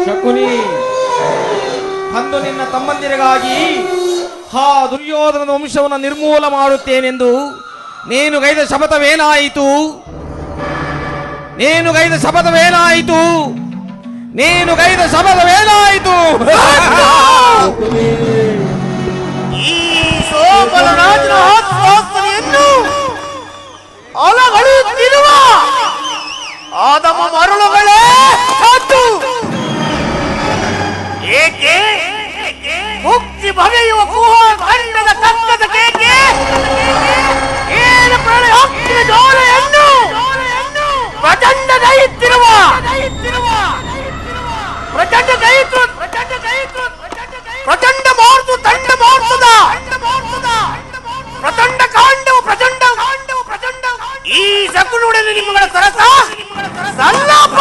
ಶಕುನಿ, ಅಂದು ನಿನ್ನ ತಮ್ಮಂದಿರಿಗಾಗಿ ಆ ದುರ್ಯೋಧನದ ವಂಶವನ್ನು ನಿರ್ಮೂಲ ಮಾಡುತ್ತೇನೆಂದು ನೀನು ಗೈದ ಶಪಥವೇನಾಯಿತು? ನೀನು ಗೈದ ಶಪಥವೇನಾಯಿತು? ನೀನು ಗೈದ ಶಪಥವೇನಾಯಿತು? ಈ ಸೋಬಲರಾಜನ ಆತ್ಮಹತ್ಯೆಯನ್ನು ಅಲಗಳೆಯುತ್ತಿರುವ ಆದಮ ಮರಳುಗಳೇ ಸತ್ತು ಏಕೆ ಮುಕ್ತಿ ಬಗೆಯುವ ಖಂಡದ ಕಕ್ಕದ ಕೇಕೆ ಏನು ಪ್ರಳಯ ಹಾಕಿದ ಜೋಲೆಯನ್ನು ಪ್ರಚಂಡ ಗೈಯುತ್ತಿರುವ ಪ್ರಚಂಡ ಮಾರ್ತು ತಂಡ ಮಾರ್ತದ ಪ್ರಚಂಡ ಕಾಂಡವು ಪ್ರಚಂಡ ಈ ಶಕುನುಡನೆ ನಿಮ್ಮಗಳ ಸರಸ ಸಲ್ಲಾಪ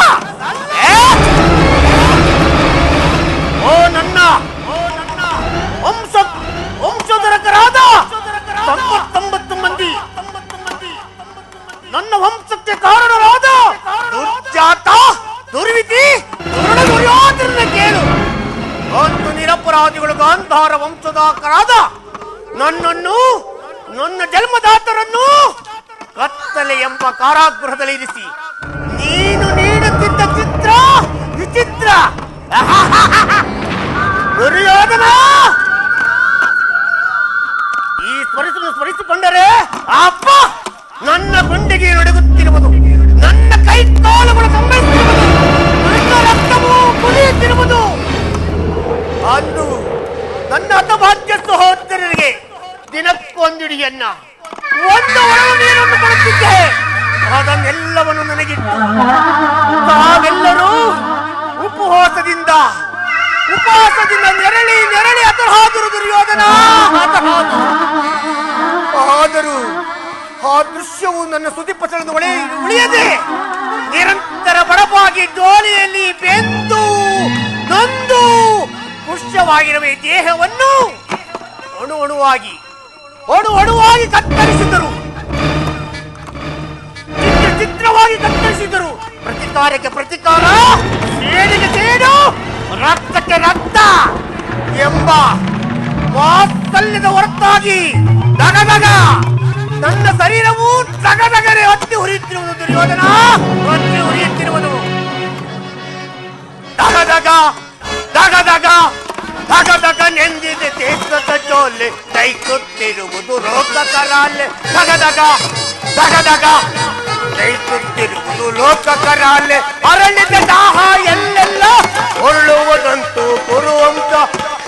ಓ ನನ್ನ ವಂಶೋಧರಕರಾದ 99 ಮಂದಿ ನನ್ನ ವಂಶಕ್ಕೆ ಕಾರಣರಾದ ದುರ್ಜಾತ ದುರ್ವಿಧಿ ದುರ್ಯೋಧನ ಕೇಳು. ಒಂದು ನಿರಪರಾಧಿಗಳು ಗಾಂಧಾರ ವಂಶದಾಕರಾದ ನನ್ನನ್ನು ನನ್ನ ಜನ್ಮದಾತರನ್ನು ಕತ್ತಲೆ ಎಂಬ ಕಾರಾಗೃಹದಲ್ಲಿ ಇರಿಸಿ ನೀನು ನೀಡುತ್ತಿದ್ದ ಚಿತ್ರ ವಿಚಿತ್ರ. ದುರ್ಯೋಧನ ಈ ಸ್ಮರಿಸಿಕೊಂಡರೆ ಅಪ್ಪ ನನ್ನ ಗುಂಡಿಗೆ ನಡುಗುತ್ತಿರುವುದು, ನನ್ನ ಕೈ ಕಾಲುಗಳು ಸಂಭವಿಸುತ್ತಿರುವುದು, ನನ್ನ ರಕ್ತವು ಕುಣಿಯುತ್ತಿರುವುದು. ಅಂದು ನನ್ನ ಹತಭಾಗ್ಯ ಸಹೋದರರಿಗೆ ದಿನಕ್ಕೊಂದಿಡಿಯನ್ನ ಒಂದು ಒಳಗ ನೀರನ್ನು ಕೊಡುತ್ತಿದ್ದೆ. ಅದನ್ನೆಲ್ಲವನ್ನು ನನಗಿಟ್ಟು ತಾವೆಲ್ಲರೂ ಉಪವಾಸದಿಂದ ನೆರಳಿ ಅತಹಾದರು ದುರ್ಯೋಧನ. ಆದರೂ ಆ ದೃಶ್ಯವು ನನ್ನ ಸುದ್ದಿಪಥದಲ್ಲಿ ಉಳಿಯದೆ ನಿರಂತರ ಬಡಪಾಗಿ ಡೋಲಿಯಲ್ಲಿ ಬೆಂದು ನೊಂದು ಪುಷ್ಯವಾಗಿರುವ ದೇಹವನ್ನು ಅಣುವಾಗಿ ಕತ್ತರಿಸಿದರು, ಚಿತ್ರವಾಗಿ ಕತ್ತರಿಸಿದರು. ಪ್ರತಿಕಾರಕ್ಕೆ ಪ್ರತಿಕಾರ, ಸೇಡಿಗೆ ಸೇಡು, ರಕ್ತಕ್ಕೆ ರಕ್ತ ಎಂಬ ವಾತ್ಸಲ್ಯದ ಹೊರತಾಗಿ ದಗದಗ ನನ್ನ ಶರೀರವು ದಗದಗನೆ ಹೊತ್ತಿ ಉರಿಯುತ್ತಿರುವುದು. ದುರ್ಯೋಧನ ಹೊತ್ತಿ ಉರಿಯುತ್ತಿರುವುದು. ದಗದಗ ದಗದಗ ದಗದಗ ನೆಂದಿದೆ ದೇಶದ ಜೋಲೆ ದೈಸುತ್ತಿರುವುದು ಲೋಕಕರಾಲೆ. ದಗದಗ ದಗದಗ ದೈಸುತ್ತಿರುವುದು ಲೋಕಕರಾಲೆ. ಅರಳಿದ ದಾಹ ಎಲ್ಲೆಲ್ಲ ಹೊಳ್ಳುವುದಂತೂ ಕುರುವಂಶ,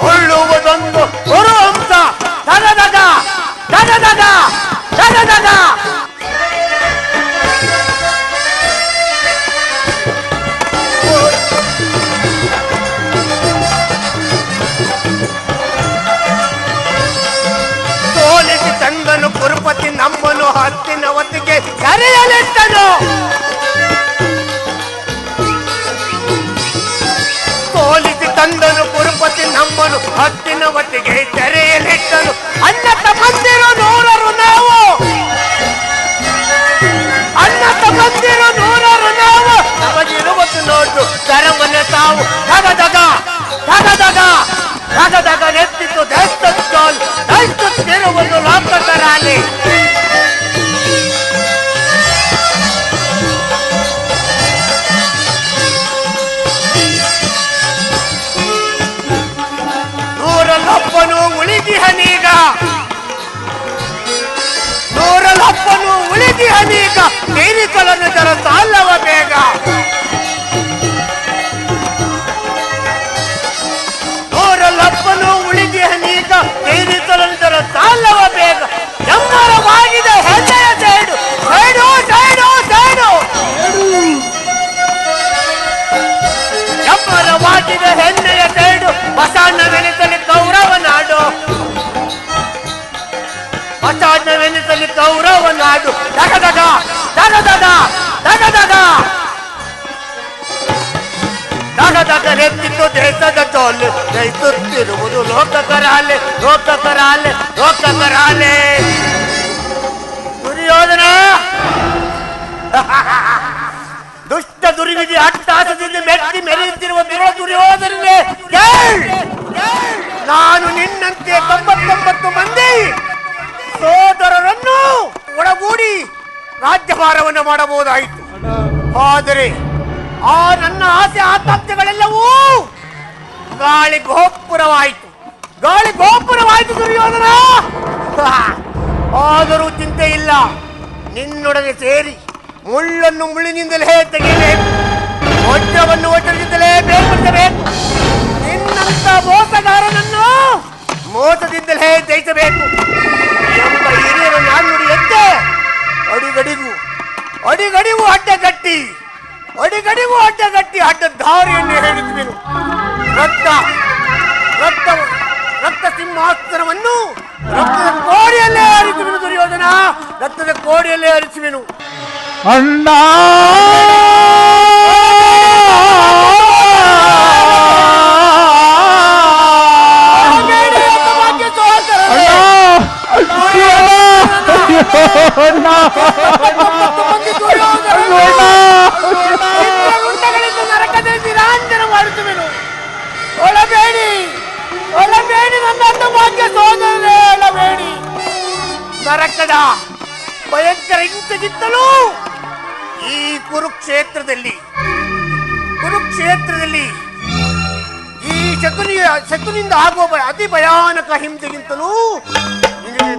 ಹೊಳ್ಳುವುದೊಂದು ಕುರುವಂಶ. ದಗದಗ ದಗದಗ ದಗದಗ ಸೋಲಿಸಿ ತಂದನು ಕುರುಪತಿ ನಮ್ಮನು ಹತ್ತಿನ ಹೊತ್ತಿಗೆ ಕರೆಯಲಿಟ್ಟನು. ಸೋಲಿಸಿ ತಂದನು ಕುರುಪತಿ ನಮ್ಮನು ಹತ್ತಿನ ಹೊತ್ತಿಗೆ ತೆರೆಯಲಿಟ್ಟನು. ಅನ್ನ ತಮ್ಮಂದಿರು ನೂರರು ನಾವು, ಅನ್ನ ತಮ್ಮಂದಿರು ನೂರರು ನಾವು, ನಮಗಿರುವುದು ನೋಡು ಧರ್ಮನ ತಾವು. ದಗದಗ ದಗದಗ ದಗದಗ ನೆತ್ತಿತ್ತು ದೈಸುತ್ತಿರುವುದು ಲೋಕಕರಾಲಿ. ನೂರಲ್ಲೊಬ್ಬನು ಉಳಿದಿಹನೀಗ, ನೂರಲ್ಲೊಬ್ಬನು ಉಳಿದಿಹನೀಗ, ತೀರಿಸಲನ್ನು ಜರ ಸಾಲವ ಬೇಗ. ನೂರಲ್ಲೊಬ್ಬನು ಉಳಿದಿಹನೀಗ, ತೀರಿಸಲನ್ನು ಜರ ಸಾಲವ ಬೇಗ. ಎಮ್ಮರವಾಗಿದೆ ಹೆಜ್ಜೆಯ ಸೇಡು, ಸೇಡು ಸೇಡು ಸೇಡು. ಎಮ್ಮರವಾಗಿದೆ ಹೆಣ್ಣೆಯ ಸೇಡು, ಬಸವಣ್ಣನೆನಿಸಲಿ ಕೌರವ ನಾಡು, ಬಸವಣ್ಣನೆನಿಸಲಿ ಕೌರವ ನಾಡು. ದಗದಗ ದಗದಗ ದಗದಗ ದಗದಗ ನೆತ್ತಿತ್ತು ದೇಶದ ಜೋಲು ದೈಸುತ್ತಿರುವುದು ಲೋಕಕರಾಲೆ, ಲೋಕಕರಾಲೆ, ಲೋಕಕರಾಲೆ. ದುರ್ಯೋಧನ ದುಷ್ಟ ದುರ್ವಿಧಿ ಅಟ್ಟಹಾಸದಿಂದ ಮೆಟ್ಟಿ ಮೆರೆಯುತ್ತಿರುವ ದುರ್ಯೋಧನನೇ ನಾನು ನಿನ್ನಂತೆ 99 ಮಂದಿ ಸೋದರರನ್ನು ಒಳಗೂಡಿ ರಾಜ್ಯಭಾರವನ್ನು ಮಾಡಬಹುದಾಯಿತು. ಆದರೆ ಆ ನನ್ನ ಆಸೆ ಆಕಾಂಕ್ಷೆಗಳೆಲ್ಲವೂ ಗಾಳಿ ಗೋಪುರವಾಯಿತು ದುರ್ಯೋಧನ. ಆದರೂ ಚಿಂತೆ ಇಲ್ಲ, ನಿನ್ನೊಡನೆ ಸೇರಿ ಮುಳ್ಳನ್ನು ಮುಳ್ಳಿನಿಂದಲೇ ತೆಗೆಯಬೇಕು, ವಜ್ರವನ್ನು ವಜ್ರದಿಂದಲೇ ಬೇರ್ಪಡಿಸಬೇಕು. ನಿನ್ನಂತ ಮೋಸಗಾರನನ್ನು ಮೋಸದಿಂದಲೇ ಜಯಿಸಬೇಕು ಎಂಬ ಹಿರಿಯರ ನಾಣ್ಣುಡಿಯಂತೆ ಅಡಿಗಡಿಗೂ ಅಡ್ಡಗಟ್ಟಿ ಅಡ್ಡ ದಾರಿಯನ್ನು ಹೇಳಿರುವೆನು. ರಕ್ತ ಸಿಂಹಾಸನವನ್ನು ರಕ್ತದ ಕೋಡಿಯಲ್ಲೇ ಹರಿಸುವೆನು ದುರ್ಯೋಧನ, ರಕ್ತದ ಕೋಡಿಯಲ್ಲೇ ಹರಿಸುವೆನು. ಅಣ್ಣ ನರಕದಲ್ಲಿ ರಾಂಜನ ಮಾಡಿಸುವೆನು. ಒಳಬೇಡಿ ನನ್ನ ಭಾಗ್ಯ ಸೋದರನೇ, ಒಳಬೇಡಿ. ನರಕದ ಭಯಂಕರ ಹಿಂಸೆಗಿಂತಲೂ ಈ ಕುರುಕ್ಷೇತ್ರದಲ್ಲಿ ಈ ಶಕುನಿಂದ ಆಗುವ ಅತಿ ಭಯಾನಕ ಹಿಂಸೆಗಿಂತಲೂ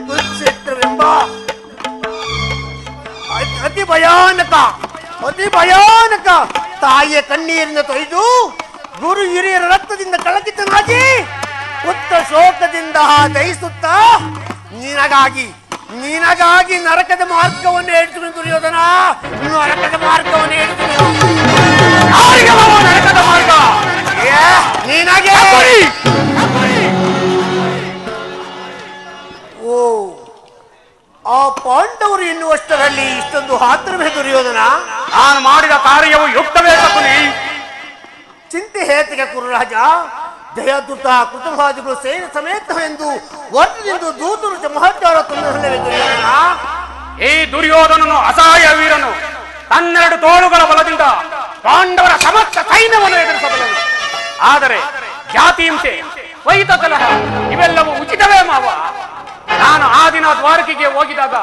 ಕುರುಕ್ಷೇತ್ರವೆಂಬ ಅತಿ ಭಯಾನಕ ತಾಯಿಯ ಕಣ್ಣೀರಿನ ತೊಯ್ದು ಗುರು ಹಿರಿಯರ ರಕ್ತದಿಂದ ಕಳಕಿತನಾಗಿ ಪುತ್ರ ಶೋಕದಿಂದ ದಹಿಸುತ್ತಾ ನಿನಗಾಗಿ ನರಕದ ಮಾರ್ಗವನ್ನು ಹೇಳ್ತೀನಿ ದುರ್ಯೋಧನ, ನರಕದ ಮಾರ್ಗವನ್ನು ಹೇಳ್ತೀನಿ. ನರಕದ ಮಾರ್ಗ ನಿನಗೆ. ಓ, ಆ ಪಾಂಡವರು ಎನ್ನುವಷ್ಟರಲ್ಲಿ ಇಷ್ಟೊಂದು ಆತುರವೇ ದುರ್ಯೋಧನ? ನಾನು ಮಾಡಿದ ಕಾರ್ಯವು ಯುಕ್ತವೇ ಶಕುನಿ. ಚಿಂತೆ ಹೇತಿಗೆ ಕುರುರಾಜ. ಜಯದುತ ಕುಟುಂಬಾದಿಗಳು ಸೇನ ಸಮೇತವೆಂದು ವರ್ಣದಿಂದ ದೂತರು ಮಹತ್ವರ ತೊಂದರೆಲ್ಲವೇ ದುರ್ಯೋಧನ? ಈ ದುರ್ಯೋಧನನು ಅಸಹಾಯ ವೀರನು, ತನ್ನೆರಡು ತೋಳುಗಳ ಬಲದಿಂದ ಪಾಂಡವರ ಸಮಸ್ತ ಸೈನ್ಯವನ್ನು ಎದುರಿಸಬಲ್ಲನು. ಆದರೆ ಜಾತಿ ಹಿಂಸೆ, ವೈತ ಕಲಹ ಇವೆಲ್ಲವೂ ಉಚಿತವೇ ಮಾವ. ನಾನು ಆ ದಿನ ದ್ವಾರಕೆಗೆ ಹೋಗಿದಾಗ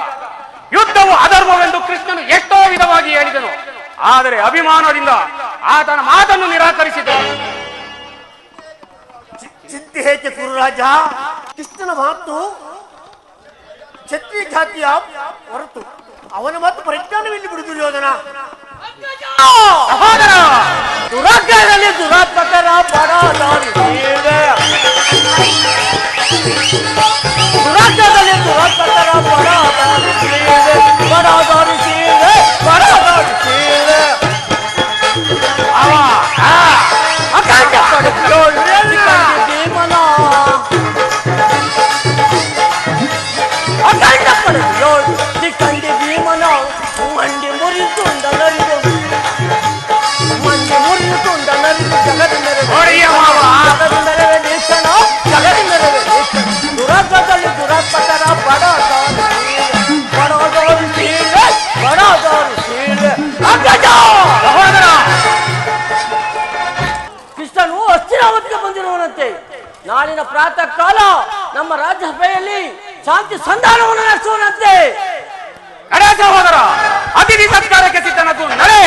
ಯುದ್ಧವು ಅಧರ್ಮವೆಂದು ಕೃಷ್ಣನು ಎಷ್ಟೋ ವಿಧವಾಗಿ ಹೇಳಿದನು. ಆದರೆ ಅಭಿಮಾನದಿಂದ ಆತನ ಮಾತನ್ನು ನಿರಾಕರಿಸಿದನು. ಚಿಂತೆ ಹೇಗೆ ಕುರುರಾಜ? ಕೃಷ್ಣನ ಮಾತು ಕ್ಷತ್ರಿಯ ಜಾತಿಯ ಹೊರತು ಅವನ ಮಾತು ಪರಿಜ್ಞಾನವೆಲ್ಲಿ ಬಿಡು ದುರ್ಯೋಧನ. ದುರಾಜ್ಞೆಯಲ್ಲಿ ದುರಾತ್ಮಕರ ಪರಾದಾರಿ ಸೀರೆ, ದುರಾಜ್ಞೆಯಲ್ಲಿ ದುರಾತ್ಮಕರ ಪರಾದಾರಿ ಸೀರೆ, ಪರಾದಾರಿ ಸೀರೆ, ಪರಾದಾರಿ ಸೀರೆ. ಕಂಡಿ ಭೀಮನ ಮಂಡಿ ಮುರಿದುಂಡ ನರಿದು ಜಗದ ಮೆರವೆ ದೇಶನ ಜಗದ ಮೆರವೆ ದುರಾತ್ಮದಲ್ಲಿ ದುರಾತ್ಮಕರ ಬಡದಾರಿ ಸೀರೆ. ಕೃಷ್ಣನು ಹಸ್ತಿನಾವತಿಗೆ ಬಂದಿರುವನಂತೆ. ನಾಳಿನ ಪ್ರಾತಃ ಕಾಲ ನಮ್ಮ ರಾಜ್ಯಸಭೆಯಲ್ಲಿ ಶಾಂತಿ ಸಂಧಾನವನ್ನು ನಡೆಸುವನಂತೆ. ನಡೆ ಸಹೋದರ, ಅತಿಥಿ ಸತ್ಕಾರಕ್ಕೆ ಸಿದ್ಧನದ್ದು ನಡೆ.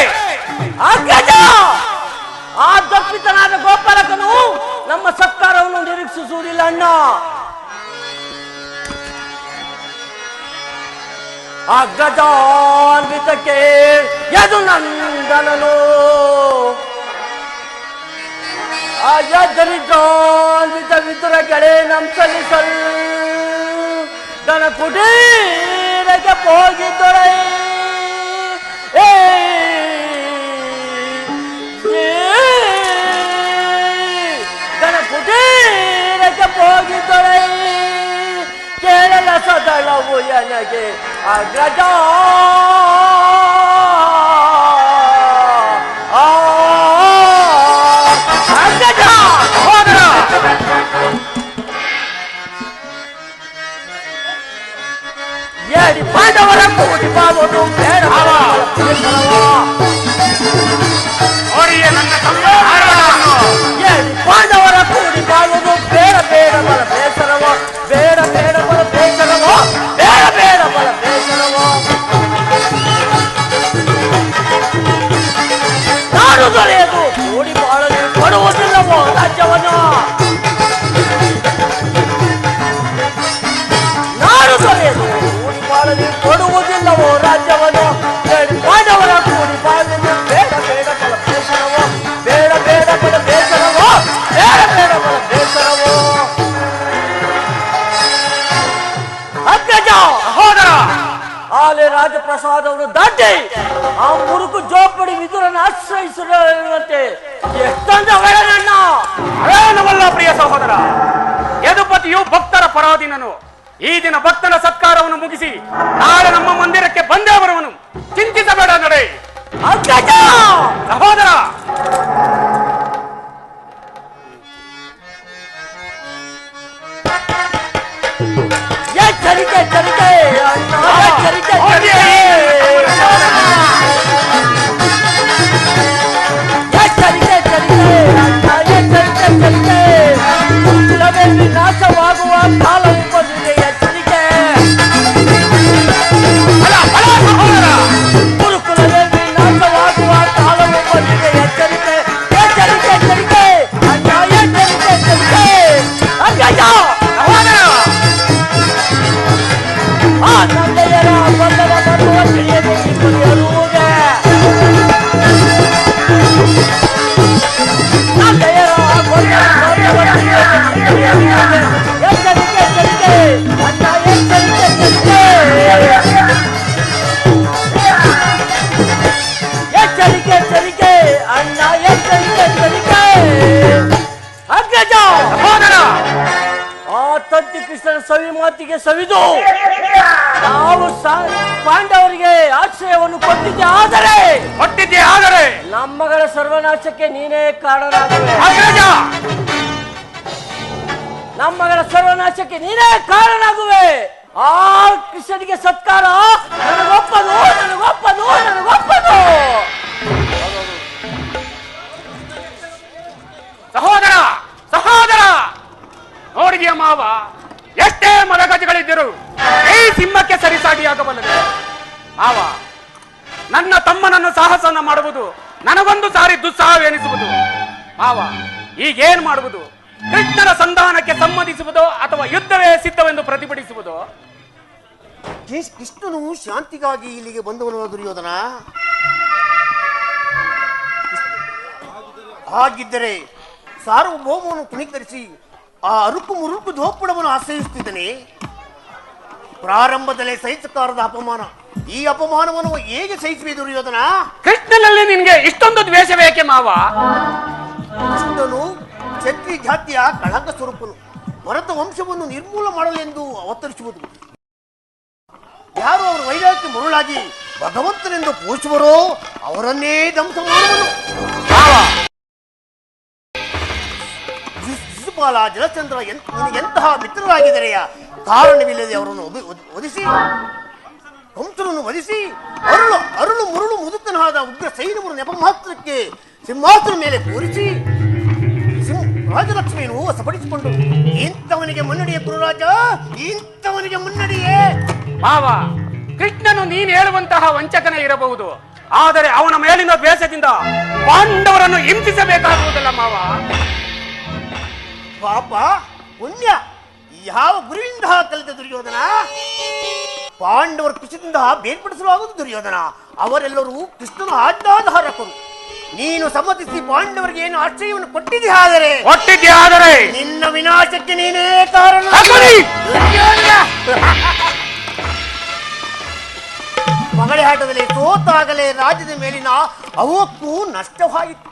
ಆ ದಪ್ಪಿತನಾದ ಗೋಪಾಲಕನು ನಮ್ಮ ಸತ್ಕಾರವನ್ನು ನಿರೀಕ್ಷಿಸುವುದಿಲ್ಲ ಅಣ್ಣ. ಅಗ್ರಜಾನ್ವಿತಕ್ಕೆ ಯದು ನಂದನನು ದರಿದ್ರಾನ್ವಿತ ವಿದುರಗಳೇ ನಮ್ ಸಲ್ಲಿಸಲ್ ದನ ಕುಟೀರಕ್ಕೆ ಹೋಗಿದ್ದೊಳೆ ದನ ಕುಟೀರಕ್ಕೆ ಹೋಗಿದ್ದೊಳೆ ಕೇಳಲ ಸದಳವು ನನಗೆ ಅಗ್ರಜ ಪಾಂಡವರ ಕೂಡಿ ಬಾವುದು ಬೇಡ. ರಾಜ್ಯವನ್ನು ನಾನು ದೊರೆಯಲು ಕೂಡಿ ಬಾಳಲಿ ಕೊಡುವುದಿಲ್ಲವೋ ರಾಜ್ಯವನ್ನು ಪಾಂಡವರ ಕೂಡಿ ಬಾಳಲಿ ಬೇಡ ಬೇಡ ಬಲ ಬೇಸರವೋ ಬೇಡ ಬೇಡ ಬಲ ಬೇಸರವೋ ಬೇಡ ಬೇಡ ಬಲ ಬೇಸರವೋ ಅಗ್ರಜ ಸಹೋದರ ಆಲೆ ರಾಜಪ್ರಸಾದವನ್ನು ದಾಟಿ ಆ ಮುರುಕು ಜೋಪಡಿ ವಿದುರನ್ನು ಆಶ್ರಯಿಸಿರುವಂತೆ ಎಷ್ಟೊಂದು ನನ್ನ ಅವೇನವಲ್ಲ ಪ್ರಿಯ ಸಹೋದರ. ಯದುಪತಿಯು ಭಕ್ತರ ಪರಾಧೀನನು. ಈ ದಿನ ಭಕ್ತನ ಸತ್ಕಾರವನ್ನು ಮುಗಿಸಿ ನಾಳೆ ನಮ್ಮ ಮಂದಿರಕ್ಕೆ ಬಂದೇ ಬರುವನು. ಚಿಂತಿಸಬೇಡ ನಡೆ. ಅಗ್ರಜ ಸಹೋದರ ಎಚ್ಚರಿಕೆ ಎಚ್ಚರಿಕೆ ಅಣ್ಣ ಎಚ್ಚರಿಕೆ ಎಚ್ಚರಿಕೆ ಎಚ್ಚರಿಕೆ ಅಣ್ಣ ಎಚ್ಚರಿಕೆ ಎಚ್ಚರಿಕೆ ಕುಲದಲ್ಲಿ ನಾಶವಾಗುವ ಕಾಲ ಬಂದಿದೆ ಎಚ್ಚರಿಕೆ ಗುರುಕುಲದಲ್ಲಿ ನಾಶವಾಗುವ ಕಾಲ ಬಂದಿದೆ ಎಚ್ಚರಿಕೆ ಎಚ್ಚರಿಕೆ ಎಚ್ಚರಿಕೆ ಅಣ್ಣ ಎಚ್ಚರಿಕೆ ಎಚ್ಚರಿಕೆ ಅಗ್ರಜ ಆ ತಂದೆಯರ ಬಂಧನ ಬರುವ ತಿಳಿಯದೆ ಇರುವುದೇ ತಂದೆಯರ ಬಂಧನ ಬರುವ ತಿಳಿಯದೆ ಎಚ್ಚರಿಕೆ ಎಚ್ಚರಿಕೆ ಅಣ್ಣ ಎಚ್ಚರಿಕೆ ಎಚ್ಚರಿಕೆ ಎಚ್ಚರಿಕೆ ಎಚ್ಚರಿಕೆ ಅಣ್ಣ ಎಚ್ಚರಿಕೆ ಎಚ್ಚರಿಕೆ ಅಗ್ರಜ ಸಹೋದರ ಆ ತಂತಿ ಕೃಷ್ಣನ ಸವಿ ಮಾತಿಗೆ ಸವಿದು ನಾವು ಪಾಂಡವರಿಗೆ ಆಶ್ರಯವನ್ನು ಕೊಟ್ಟಿದ್ದೆ ಆದರೆ ನಮ್ಮಗಳ ಸರ್ವನಾಶಕ್ಕೆ ನೀನೇ ಕಾರಣನಾಗುವೆ ಅಗ್ರಜ ನಮ್ಮಗಳ ಸರ್ವನಾಶಕ್ಕೆ ನೀನೇ ಕಾರಣನಾಗುವೆ ಆ ಕೃಷ್ಣನಿಗೆ ಸತ್ಕಾರ ನನಗೊಪ್ಪದು ನನಗೊಪ್ಪದು ನನಗೊಪ್ಪದು ಸಹೋದರ ಸಹೋದರ ನೋಡಿದೆಯ ಮಾವ, ಎಷ್ಟೇ ಮದಗಜಗಳಿದ್ದರು ಈ ಸಿಂಹಕ್ಕೆ ಸರಿಸಾಟಿಯಾಗಬಲ್ಲದೆ. ಮಾವ, ನನ್ನ ತಮ್ಮನನ್ನು ಸಾಹಸನ ಮಾಡುವುದು ನನಗೊಂದು ಸಾರಿ ದುಸ್ಸಾಹವೆನಿಸುವುದು. ಮಾವ, ಈಗೇನ್ ಮಾಡುವುದು? ಕೃಷ್ಣನ ಸಂಧಾನಕ್ಕೆ ಸಮ್ಮತಿಸುವುದೋ ಅಥವಾ ಯುದ್ಧವೇ ಸಿದ್ಧವೆಂದು ಪ್ರತಿಭಟಿಸುವುದೋ? ಕೃಷ್ಣನು ಶಾಂತಿಗಾಗಿ ಇಲ್ಲಿಗೆ ಬಂದವನು ದುರ್ಯೋಧನ. ಹಾಗಿದ್ದರೆ ಸಾರ್ವಭೌಮವನ್ನು ತುಣೀಕರಿಸಿ ಆ ಅರುಕು ಮುರುಕು ಧೋಪುಡವನ್ನು ಆಶ್ರಯಿಸುತ್ತಿದ್ದಾನೆ. ಪ್ರಾರಂಭದಲ್ಲೇ ಸಹಿಸಕಾರದ ಅಪಮಾನ, ಈ ಅಪಮಾನವನ್ನು ಹೇಗೆ ಸಹಿಸುವೆ ದುರ್ಯೋಧನ? ಕೃಷ್ಣನಲ್ಲಿ ನಿನ್ಗೆ ಇಷ್ಟೊಂದು ದ್ವೇಷ ಬೇಕೆ ಮಾವ? ಕೃಷ್ಣನು ಕ್ಷತ್ರಿ ಜಾತಿಯ ಕಳಂಕ ಸ್ವರೂಪನು. ಭರತ ವಂಶವನ್ನು ನಿರ್ಮೂಲ ಮಾಡಲೆಂದು ಅವತರಿಸುವುದು. ಯಾರು ಅವರ ವೈರಾಗ್ಯಕ್ಕೆ ಮರುಳಾಗಿ ಭಗವಂತನೆಂದು ಪೋಷುವರೋ ಅವರನ್ನೇ ಧ್ವಂಸ ಮಾಡುವನು. ಶಿಶುಪಾಲ, ಜಲಚಂದ್ರ ಎಂತಹ ಮಿತ್ರರಾಗಿದ್ದರೆಯ ಕಾರಣವಿಲ್ಲದೆ ಅವರನ್ನು ವಧಿಸಿ ಕಂಸನನ್ನು ವಧಿಸಿ ಅರುಳು ಮುರುಳು ಮುದುಕನಾದ ಉಗ್ರ ಸೈನ್ಯವನ್ನು ನೆಪ ಮಾತ್ರಕ್ಕೆ ಸಿಂಹಾಸನ ಮೇಲೆ ಕೂರಿಸಿ ರಾಜಲಕ್ಷ್ಮಿಯನ್ನು ವಶಪಡಿಸಿಕೊಂಡು ಇಂಥವನಿಗೆ ಮುನ್ನಡೆಯೇ ಗುರುರಾಜ, ಇಂಥವನಿಗೆ ಮುನ್ನಡೆಯೇ. ಮಾವ, ಕೃಷ್ಣನು ನೀನು ಹೇಳುವಂತಹ ವಂಚಕನೇ ಇರಬಹುದು, ಆದರೆ ಅವನ ಮೇಲಿನ ದ್ವೇಷದಿಂದ ಪಾಂಡವರನ್ನು ಹಿಂಸಿಸಬೇಕಾಗುವುದಲ್ಲ ಮಾವ. ಪಾಪ ಪುಣ್ಯ ಯಾವ ಗುರುವಿಂದ ಕಲಿತ ದುರ್ಯೋಧನ? ಪಾಂಡವರ ಕೃಷ್ಣದಿಂದ ಬೇರ್ಪಡಿಸಲು ಆಗುವುದು ದುರ್ಯೋಧನ. ಅವರೆಲ್ಲರೂ ಕೃಷ್ಣನ ಆಜ್ಞಾಧಾರಕರು. ನೀನು ಸಮ್ಮತಿಸಿ ಪಾಂಡವರಿಗೆ ಏನು ಆಶ್ರಯವನ್ನು ಕೊಟ್ಟಿದ್ದೆ ಆದರೆ ನಿನ್ನ ವಿನಾಶಕ್ಕೆ ನೀನೇ ಕಾರಣ. ಮಗಳೇ ಆಟದಲ್ಲಿ ಸೋತಾಗಲೇ ರಾಜ್ಯದ ಮೇಲಿನ ಅವಕ್ಕೂ ನಷ್ಟವಾಯಿತು.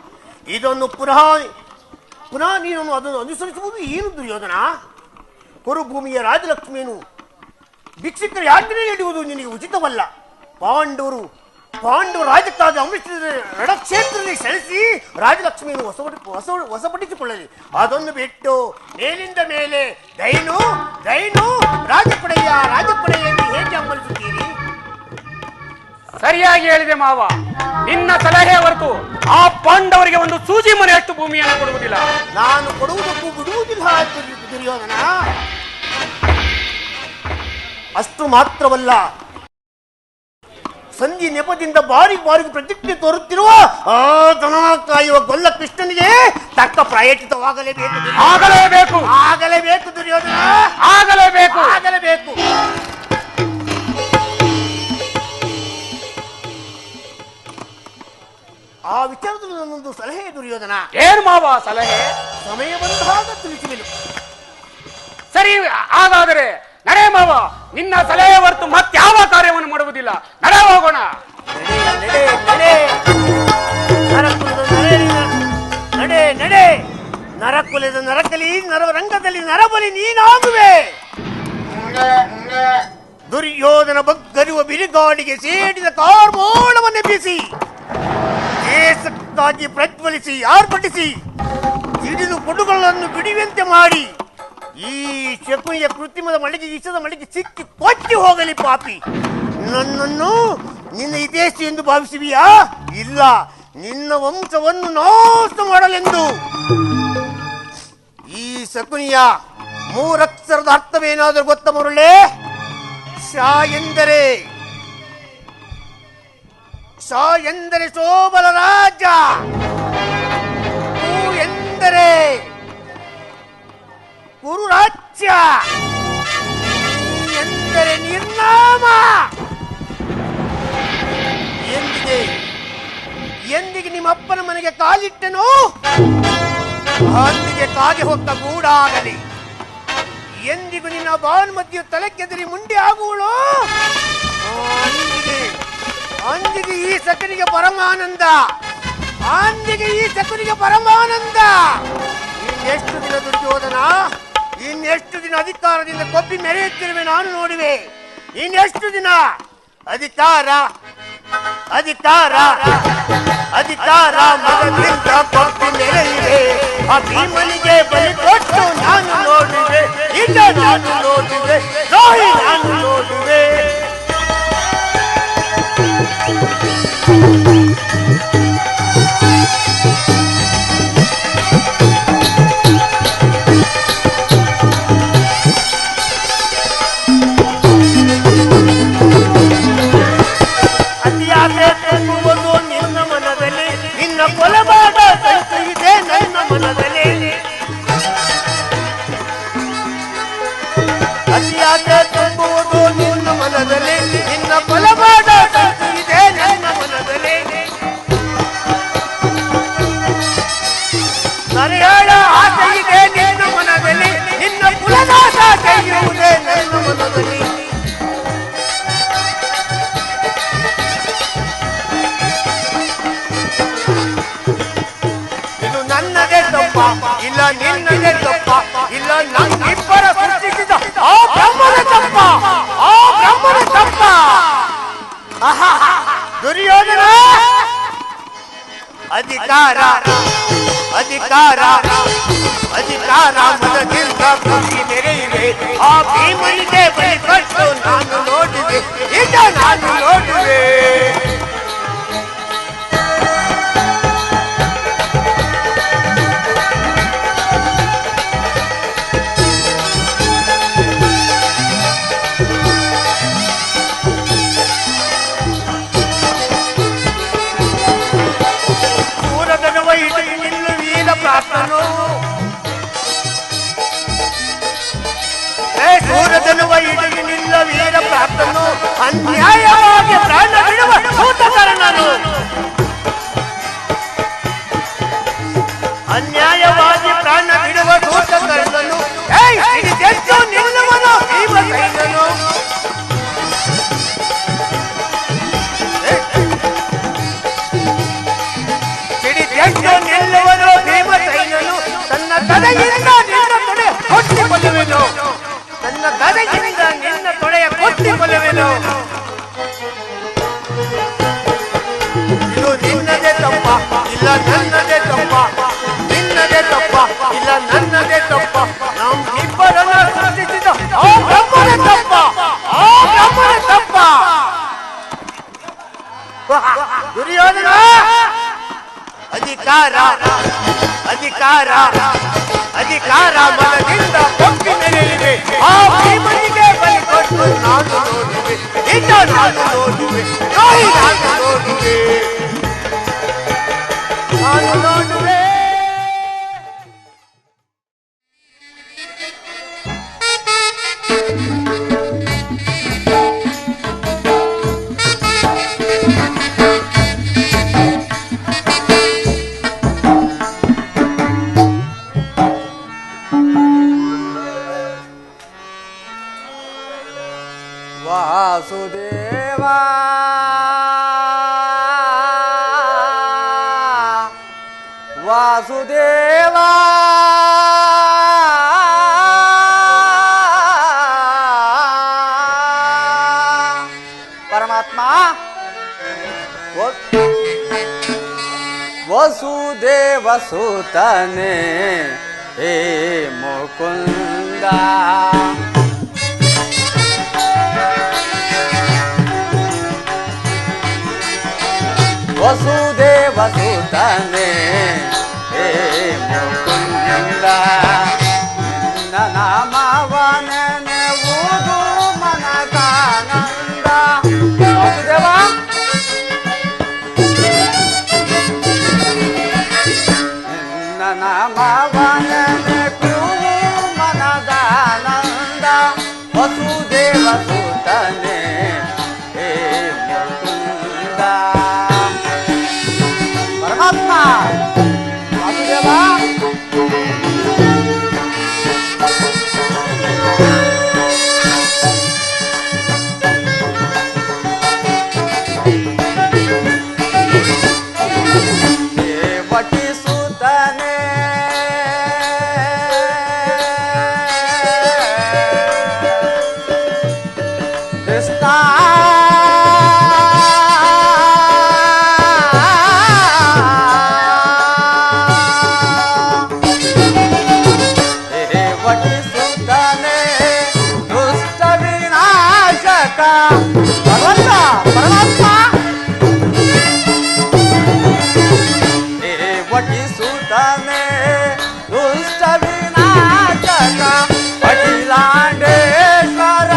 ಇದನ್ನು ಪುನಃ ನೀನು ಅದನ್ನು ಅನುಸರಿಸುವುದು ಏನು ದುರ್ಯೋಧನ? ಕುರುಭೂಮಿಯ ರಾಜಲಕ್ಷ್ಮಿಯನ್ನು ಭಿಕ್ಷುಕರ ಯಾಜ್ಞೆ ನೀಡುವುದು ನಿನಗೆ ಉಚಿತವಲ್ಲ. ಪಾಂಡವರು ರಾಜಕ್ಕಾಗಿ ಅಮೃತ ರಣಕ್ಷೇತ್ರದಲ್ಲಿ ಸೆಳೆಸಿ ರಾಜಲಕ್ಷ್ಮಿಯನ್ನು ವಶಪಡಿಸಿಕೊಳ್ಳಲಿ. ಅದನ್ನು ಬಿಟ್ಟು ಮೇಲಿಂದ ಮೇಲೆ ದೈನು ರಾಜಪಡೆಯ ಎಂದು ಹೇಗೆ ಹಂಬಲಿಸುತ್ತೀರಿ? ಸರಿಯಾಗಿ ಹೇಳಿದೆ ಮಾವ. ನಿನ್ನ ಸಲಹೆ ಹೊರತು ಆ ಪಾಂಡವರಿಗೆ ಒಂದು ಸೂಜಿ ಮನೆಯಷ್ಟು ಭೂಮಿಯನ್ನು ಕೊಡುವುದಿಲ್ಲ. ನಾನು ಕೊಡುವುದಕ್ಕೂ ಬಿಡುವುದಿಲ್ಲ ದುರ್ಯೋಧನ. ಅಷ್ಟು ಮಾತ್ರವಲ್ಲ, ಸಂಧಿ ನೆಪದಿಂದ ಬಾರಿಗೆ ಬಾರಿಗೆ ಪ್ರತಿಜ್ಞೆ ತೋರುತ್ತಿರುವ ಆ ದನ ಕಾಯುವ ಗೊಲ್ಲ ಕೃಷ್ಣನಿಗೆ ತಕ್ಕ ಪ್ರಾಯಚಿತವಾಗಲೇಬೇಕು. ಆಗಲೇಬೇಕು, ಆಗಲೇಬೇಕು ದುರ್ಯೋಧನ, ಆಗಲೇಬೇಕು, ಆಗಲೇಬೇಕು. ಆ ವಿಚಾರದಲ್ಲಿ ನನ್ನೊಂದು ಸಲಹೆ ದುರ್ಯೋಧನ. ಏನ್ ಮಾವ ಸಲಹೆ? ಸಮಯ ಬಂದಾಗ ತಿಳಿಸುವೆನು. ಸರಿ, ಹಾಗಾದರೆ ನಡೆ ಮಾವ, ನಿನ್ನ ಸಲಹೆ ಹೊರತು ಮತ್ಯಾವ ಕಾರ್ಯವನ್ನು ಮಾಡುವುದಿಲ್ಲ. ನಡೆ ಹೋಗೋಣ. ನಡೆ ನಡೆ ನರಕುಲದ ನಡೆ ನಡೆ ನರಕುಲದ ನರಕಲಿ ನರರಂಗದಲ್ಲಿ ನರಬಲಿ ನೀನಾಗುವೆ. ದುರ್ಯೋಧನ ಬಗ್ಗರಿವ ಬಿರುಗಾಳಿಗೆ ಸೇಡಿದ ಕಾರ್ಮೋಳವನ್ನೆಬ್ಬಿಸಿ ದೇಶಕ್ಕಾಗಿ ಪ್ರಜ್ವಲಿಸಿ ಆರ್ಭಟಿಸಿ ಹಿಡಿದು ಕೊಡುಗಳನ್ನು ಬಿಡುವಂತೆ ಮಾಡಿ ಈ ಶಕುನಿಯ ಕೃತ್ರಿಮದ ಮಳೆಗೆ ವಿಷದ ಮಳೆಗೆ ಸಿಕ್ಕಿ ಕೊಚ್ಚಿ ಹೋಗಲಿ ಪಾಪಿ. ನನ್ನನ್ನು ನಿನ್ನ ಹಿತೈಷಿ ಎಂದು ಭಾವಿಸುವಿಯಾ? ಇಲ್ಲ, ನಿನ್ನ ವಂಶವನ್ನು ನಾಶ ಮಾಡಲೆಂದು. ಈ ಶಕುನಿಯ ಮೂರಕ್ಷರದ ಅರ್ಥವೇನಾದರೂ ಗೊತ್ತ ಮರುಳೆ? ಶಾ ಎಂದರೆ ಶೋಭಲ ರಾಜ, ಕು ಎಂದರೆ ಕುರುರಾಜ್ಯ, ಎಂದರೆ ನಿರ್ನಾಮ. ಎಂದಿಗೆ ನಿಮ್ಮ ಅಪ್ಪನ ಮನೆಗೆ ಕಾಲಿಟ್ಟನು ಅಂದಿಗೆ ಕಾಗೆ ಹೊಕ್ಕ ಗೂಡಾಗಲಿ. ಎಂದಿಗೂ ನಿನ್ನ ಭಾನುಮತಿಯು ತಲೆ ಕೆದರಿ ಮುಂದೆ ಆಗುವಳು ಅಂದಿಗೆ ಈ ಶಕುನಿಗೆ ಪರಮಾನಂದ, ಅಂದಿಗೆ ಈ ಶಕುನಿಗೆ ಪರಮಾನಂದ. ಇನ್ನೆಷ್ಟು ದಿನ ದುರ್ಯೋಧನ, ಇನ್ನೆಷ್ಟು ದಿನ ಅಧಿಕಾರದಿಂದ ಕೊಬ್ಬಿ ಮೆರೆಯುತ್ತಿರುವೆ ನಾನು ನೋಡುವೆ. ಇನ್ನೆಷ್ಟು ದಿನ ಅಧಿಕಾರ ಅಧಿಕಾರ ಅಧಿಕಾರ ಮಗನಿಂದ ಕೊಬ್ಬಿ ಮೆರೆಯುವೆ. ಆ ಭೀಮನಿಗೆ ಬಲಿ ಕೊಟ್ಟು ನಾನು ನೋಡುವೆ, ಈಗ ನಾನು ನೋಡುವೆ, ದ್ರೋಹಿ ನಾನು ನೋಡುವೆ. ಅತಿಯಾಸೆ ತುಂಬುವುದು ನಿನ್ನ ಮನದಲ್ಲಿ, ನಿನ್ನ ಕೊಲಬಾದ ಸಂಚು ಇದೆ ನನ್ನ ಮನದಲ್ಲಿ. ಅತಿಯಾಸೆ ತುಂಬುವುದು ನಿನ್ನ ಮನದಲ್ಲಿ, ನಿನ್ನ ಕೊಲಬಾದ ಸಂಚು ಇದೆ ನನ್ನ ಮನದಲ್ಲಿ. ಸರಿಯಾದ ಆಸೆ ಇದೆ ನಿನ್ನ ಮನದಲ್ಲಿ, ನಿನ್ನ ಕುಲನಾಶ ಕೈಯುವುದೇ ನನ್ನ ಮನದಲ್ಲಿ. ಇದು ನನ್ನದೇ ತಪ್ಪ, ಇಲ್ಲ ನಿನ್ನದೇ ತಪ್ಪ, ಇಲ್ಲ ನಮ್ಮಿಬ್ಬರ ಸೃಷ್ಟಿಸಿದ ಆ ಬ್ರಹ್ಮನ ತಪ್ಪ, ಆ ಬ್ರಹ್ಮನ ತಪ್ಪ. ದುರ್ಯೋಧನ ಅಧಿಕಾರ ಅಧಿಕಾರ ಅಧಿಕಾರ ಮನದಿಂದ ಭೂಮಿ ಮೆರೆಯುವೆ. ಆ ಭೀಮನಿಗೆ ಬಲಿ ಕೊಟ್ಟು ನಾನು ನೋಡುವೆ, ಈಗ ನಾನು ನೋಡುವೆ. ಪ್ರಾಪ್ತನು ಸೂರದನುವ ಇಡಗಿ ನಿಲ್ಲ ವೀರ ಪ್ರಾಪ್ತನು, ಅನ್ಯಾಯವಾಗಿ ಪ್ರಾಣ ಬಿಡುವ ಭೂತಕರ್ಣನು, ಅನ್ಯಾಯವಾಗಿ ಪ್ರಾಣ ಬಿಡುವ ಭೂತಕರ್ಣನು, ಹಿಡಿದೆದ್ದು ನಿಲ್ಲುವನು ಭೀಮಸೇನನು. ಹಿಡಿದೆದ್ದು ನಿಲ್ಲುವನು ಭೀಮಸೇನನು, ತನ್ನ ತಲೆಯಿಂದ ನಿನ್ನ ತೊಡೆ ಕೊಟ್ಟಿಕೊಳ್ಳುವೆನು, ತನ್ನ ಗದೆಯಿಂದ ನಿನ್ನ ತೊಡೆಯ ಕೊಟ್ಟಿಕೊಳ್ಳುವೆನು. ಇದು ನಿನ್ನದೇ ತಪ್ಪ, ಇಲ್ಲ ನನ್ನದೇ ತಪ್ಪ, ನಿನ್ನದೇ ತಪ್ಪ, ಇಲ್ಲ ನನ್ನದೇ ತಪ್ಪ, ನಮ್ಮಿಬ್ಬರನ್ನ ಸೃಷ್ಟಿಸಿದ ಆ ಬ್ರಹ್ಮನ ತಪ್ಪ, ಆ ಬ್ರಹ್ಮನ ತಪ್ಪ. ದುರ್ಯೋಧನ ಅಧಿಕಾರ ಅಧಿಕಾರ ಅಧಿಕಾರ ಮನದಿಂದ ಕೊಬ್ಬಿ ಮೆರೆಯುವೆ. ಆ ಭೀಮನಿಗೆ ಬಲಿ ಕೊಟ್ಟು ನಾನು ನೋಡುವೆ ನಿನ್ನ ನಾನು ನೋಡುವೆ ದ್ರೋಹಿ ನಾನು ನೋಡುವೆ ನಾನು ನೋಡುವೆ. ವಾಸುದೇವಾ ವಾಸುದೇವಾ ಪರಮಾತ್ಮ ವಸುದೇವ ಸುತನೆ ಹೇ ಮುಕುಂದ ವಸುದೇವ ಸುತನೆ ಹೇ ಮುಕುಂದ ನಿನ್ನ ನಾಮವನೆನೆವುದು ಮನಕಾನಂದ. ವಸುದೇವ ನಿನ್ನ ನಾಮವನೆನೆದು ಮನದಾನಂದ. ವಸುದೇವ ಸುತನೆ ಹೇ ಮುಕುಂದ ಪರಮಾತ್ಮ ವಾಸುದೇವ ದೇವಕಿ ಸುತನೆ ಕೃಷ್ಣ ಭಗವಂತ ಪರಮಾತ್ಮ ದೇವಕಿ ಸುತನೆ ದುಷ್ಟ ವಿನಾಶಕ ಅಖಿಲಾಂಡೇಶ್ವರ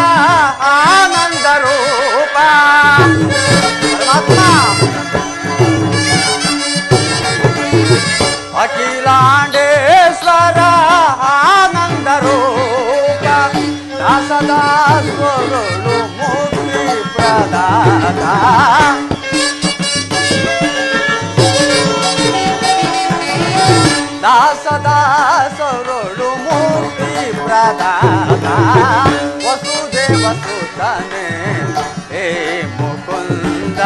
ಆನಂದ ರೂಪ ಪರಮಾತ್ಮ ಅಖಿಲಾಂಡೇಶ್ವರ ಆನಂದ ರೂಪ ದಾಸದಾಸರು ಮುಕ್ತಿ ಪ್ರದಾತ ದಾಸದಾಸರು ಮುಕ್ತಿ ಪ್ರದಾತ ವಸುದೇವ ಸುತನೆ ಹೇ ಮುಕುಂದ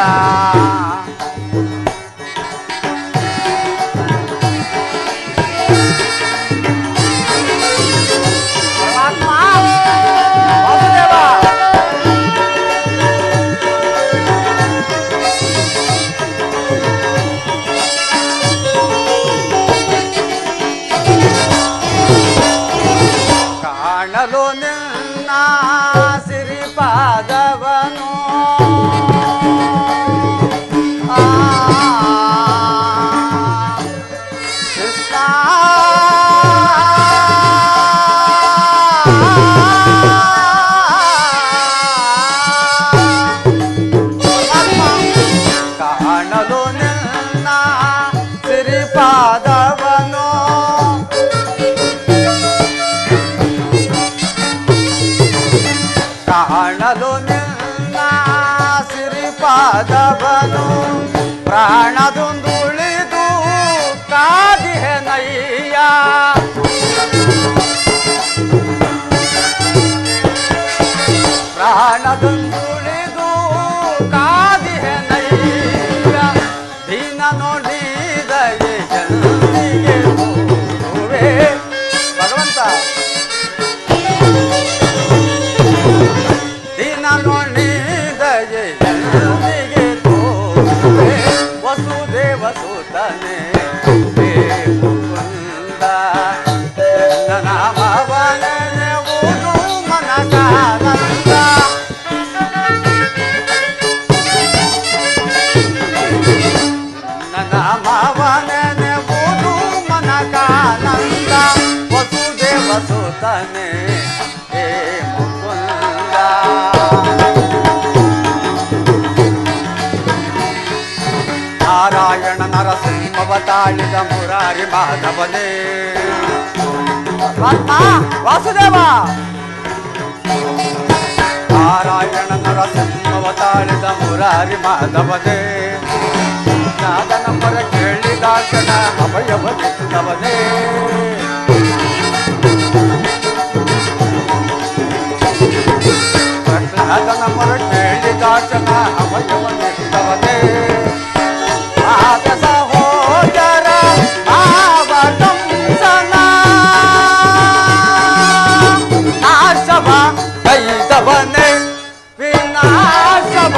ಕಾಣಲು ನಿನ್ನ ಸಿರಿಪಾದವನು ಕೃಷ್ಣ ಕಾಣಲು ನಿನ್ನ ಸಿರಿಪಾದವನು ಕಾಣಲು ನಿನ್ನ ಸಿರಿಪಾದವನು ಪ್ರಾಣದೊಂದುಳಿದು ಕಾದಿಹೆನಯ್ಯ ಪ್ರಾಣದೊಂದುಳಿದು ಕಾದಿಹೆನಯ್ಯ ದೀನ ನೋಡಿದಯೆ ಜಲ್ದಿಗೆ ಹೋಗುವೆ ಭಗವಂತ ದೀನ ನೋಡಿದಯೆ ಜಲ್ದಿಗೆ ಹೋಗುವೆ ವಸುದೇವ ಸುತನೆ ಹೇ ಮುಕುಂದ ನಿನ್ನ ನಾಮವನೆನೆವುದು ಮನಕಾನಂದ ನಿನ್ನ ನಾಮವನೆನೆವುದು ಮನಕಾನಂದ ವಸುದೇವ ಸುತನೆ ಹೇ ಮುಕುಂದ ತಾಳಿದ ಮುರಾರಿ ಮಾಧವನೇ ವಾಸುದೇವ ನಾರಾಯಣ ನರಸಿಂಹವ ತಾಳಿದ ಮುರಾರಿ ಮಾಧವನೇ ನಾದನ ಮರ ಕೇಳಿದಾಕ್ಷಣ ಅಭಯವ ಬಿಟ್ಟವನೇ ಪ್ರಹ್ಲಾದನ ಮರ ಕೇಳಿದಾಕ್ಷಣ ಅಭಯವ ಬಿಟ್ಟವನೇ ಆದ ಸಹೋದರ ಭಾವದಂಸನ ನಾಶವ ಕೈದವನೇ ವಿನಾಶವ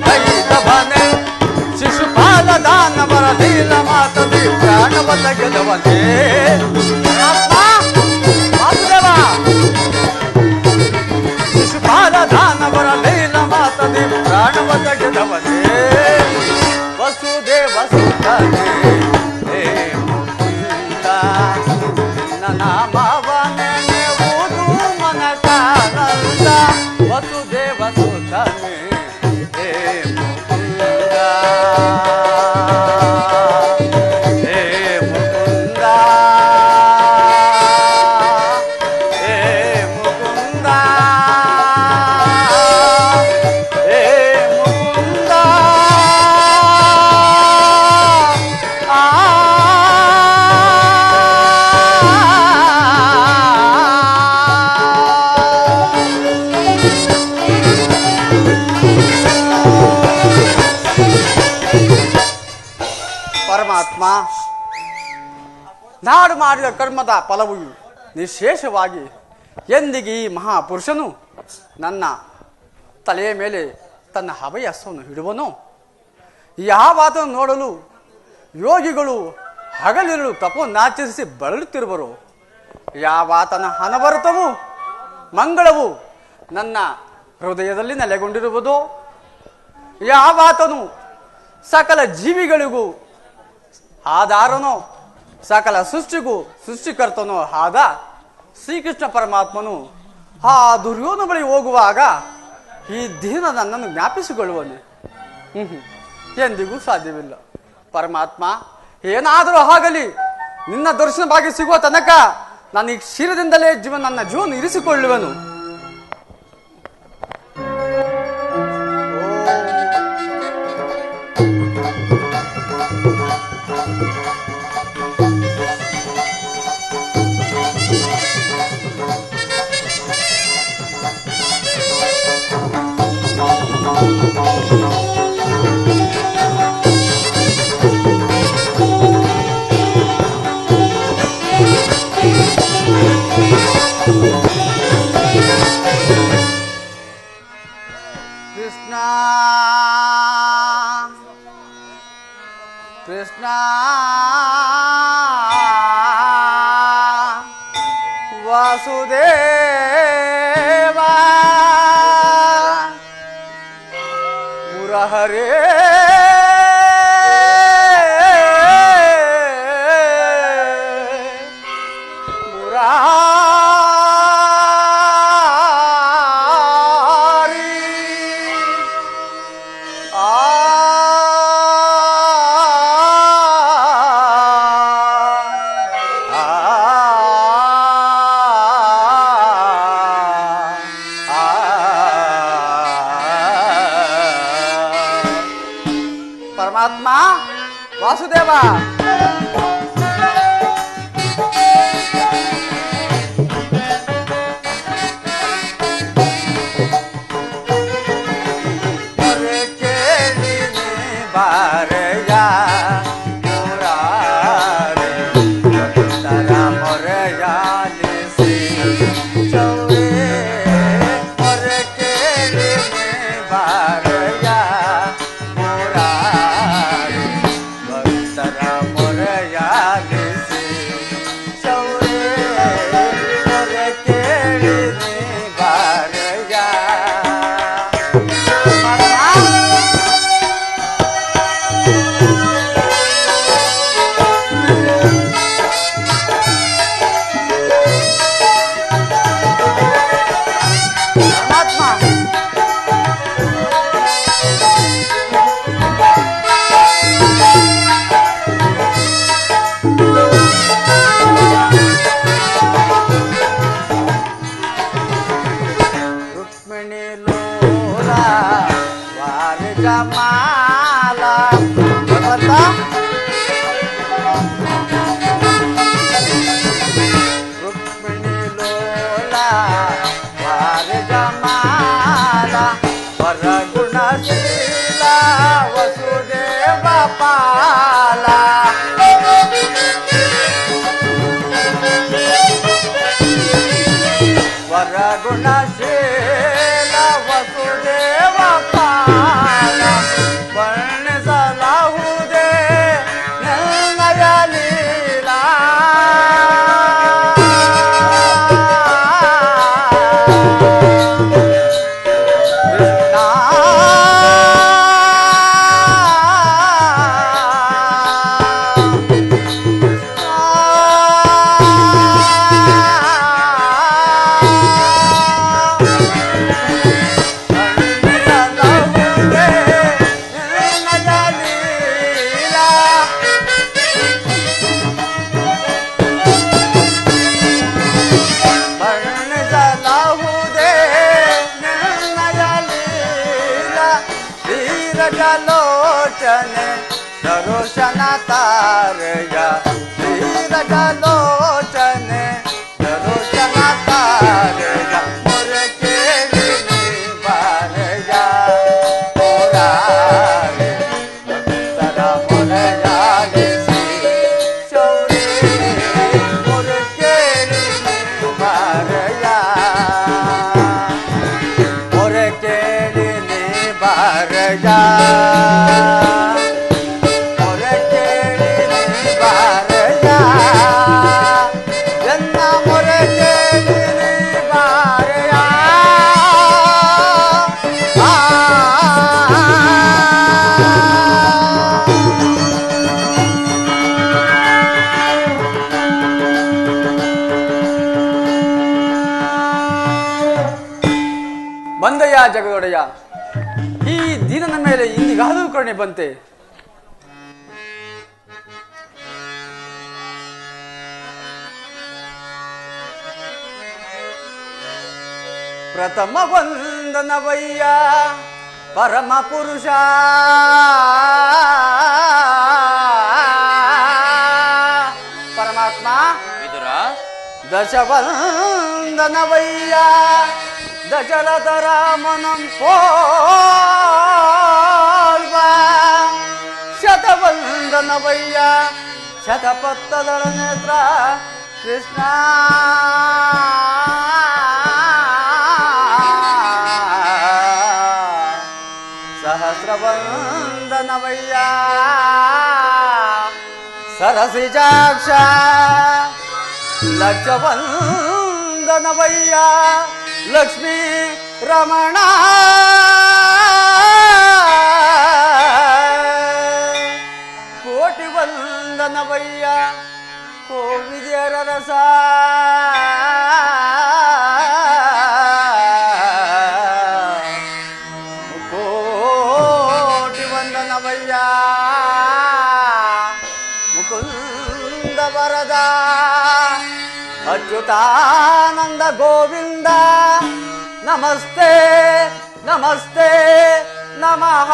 ಕೈದವನೇ ಶಿಶುಪಾಲ ದಾನವರ ಲೀಲ ಮಾತದಿ ಪ್ರಾಣವ ತೆಗೆದವನೇ ವಾಸುದೇವ ಶಿಶುಪಾಲ ದಾನವರ ಲೀಲ ಮಾತದಿ ಪ್ರಾಣವ ತೆಗೆದವನೇ ವಸುದೇವ ಸುತನೇ ಹೇ ಮುಕುಂದ ನಿನ್ನ ನಾಮವ ನೆನೆಯುವುದು ಮನಕಾನಂದ ವಸುದೇವ ಸುತನೇ ಹೇ ಮುಕುಂದ ಹೇ ಮುಕುಂದ ಹೇ ಮುಕುಂದ ಹೇ ಮುಕುಂದ ಪರಮಾತ್ಮ ನಾಡು ಮಾಡಿದ ಕರ್ಮದ ಫಲವು ನಿಶೇಷವಾಗಿ ಎಂದಿಗೆ ಈ ಮಹಾಪುರುಷನು ನನ್ನ ತಲೆಯ ಮೇಲೆ ತನ್ನ ಹವಯಸ್ಸನ್ನು ಹಿಡುವನು ಯಾವಾತನ್ನು ನೋಡಲು ಯೋಗಿಗಳು ಹಗಲಿರಲು ತಪೋನ್ನಾಚರಿಸಿ ಬಳಲುತ್ತಿರುವರು ಯಾವಾತನ ಅನವರತವು ಮಂಗಳವು ನನ್ನ ಹೃದಯದಲ್ಲಿ ನೆಲೆಗೊಂಡಿರುವುದು ಯಾವಾತನು ಸಕಲ ಜೀವಿಗಳಿಗೂ ಆಧಾರನೋ ಸಕಲ ಸೃಷ್ಟಿಗೂ ಸೃಷ್ಟಿಕರ್ತನೋ ಆದ ಶ್ರೀಕೃಷ್ಣ ಪರಮಾತ್ಮನು ಆ ದುರ್ಯೋಧನ ಬಳಿ ಹೋಗುವಾಗ ಈ ದಿನ ನನ್ನನ್ನು ಜ್ಞಾಪಿಸಿಕೊಳ್ಳುವನು ಎಂದಿಗೂ ಸಾಧ್ಯವಿಲ್ಲ ಪರಮಾತ್ಮ ಏನಾದರೂ ಆಗಲಿ ನಿನ್ನ ದರ್ಶನ ಭಾಗ್ಯ ಸಿಗುವ ತನಕ ನಾನು ಈ ಕ್ಷೀರದಿಂದಲೇ ನನ್ನ ಜೀವನ ಇರಿಸಿಕೊಳ್ಳುವೆನು ಕೃಷ್ಣ ಕೃಷ್ಣ ವಾಸುದೇವ ಮುರಹರೇ ಪರಮಾತ್ಮ ವಾಸುದೇವ ವರಗುಣಶೀಲ ವಸುದೇವ ಪಾಲ ವರ್ಣಿಸಲಾಹುದೇ ನಿನ್ನಯ ಲೀಲಾ वीरजलोचने दरोशन तारय वीरजलोचने दरोशन तारय मोरे केळिनी बारय मोरारे भक्ತರ ಮೊರೆಯಾಲಿಸಿ ಶೌರ್ಯ मोरे केळिनी बारय मोरे केळिनी ಬಾರಯ ಮೊರೆ ಕೇಳಿನಿ ಬಾರಯ ಎನ್ನ ಮೊರೆ ಕೇಳಿನಿ ಬಾರಯ ಬಂದಯ್ಯ ಜಗದೊಡೆಯ, ಈ ದೀನನ ಮೇಲೆ ಇಂದಿಗಾದರೂ ಕರುಣೆ ಬಂತೆ. ಪ್ರಥಮ ವಂದನವಯ್ಯ ಪರಮ ಪುರುಷ, ಪರಮಾತ್ಮ ದಶವಂದನವಯ್ಯ ದಶರಥ ರಾಮನಂ ಪೋಲ್ವ ಶತವಂದನವಯ್ಯ ಶತಪತ್ತದಳ ನೇತ್ರ ಕೃಷ್ಣ ಸಹಸ್ರವಂದನವಯ್ಯ ಸರಸಿಜಾಕ್ಷ ಲಕ್ಷವಂದನವಯ್ಯ ಲಕ್ಷ್ಮೀ ರಮಣ ಕೋಟಿ ವಂದನವಯ್ಯ ಕೋವಿದ್ಯರ ರಸ ಕೋಟಿ ವಂದನವಯ್ಯ ಮುಕುಂದ ವರದ ಅಚ್ಯುತಾನಂದ ಗೋವಿಂದ ನಮಸ್ತೆ ನಮಸ್ತೆ ನಮಃ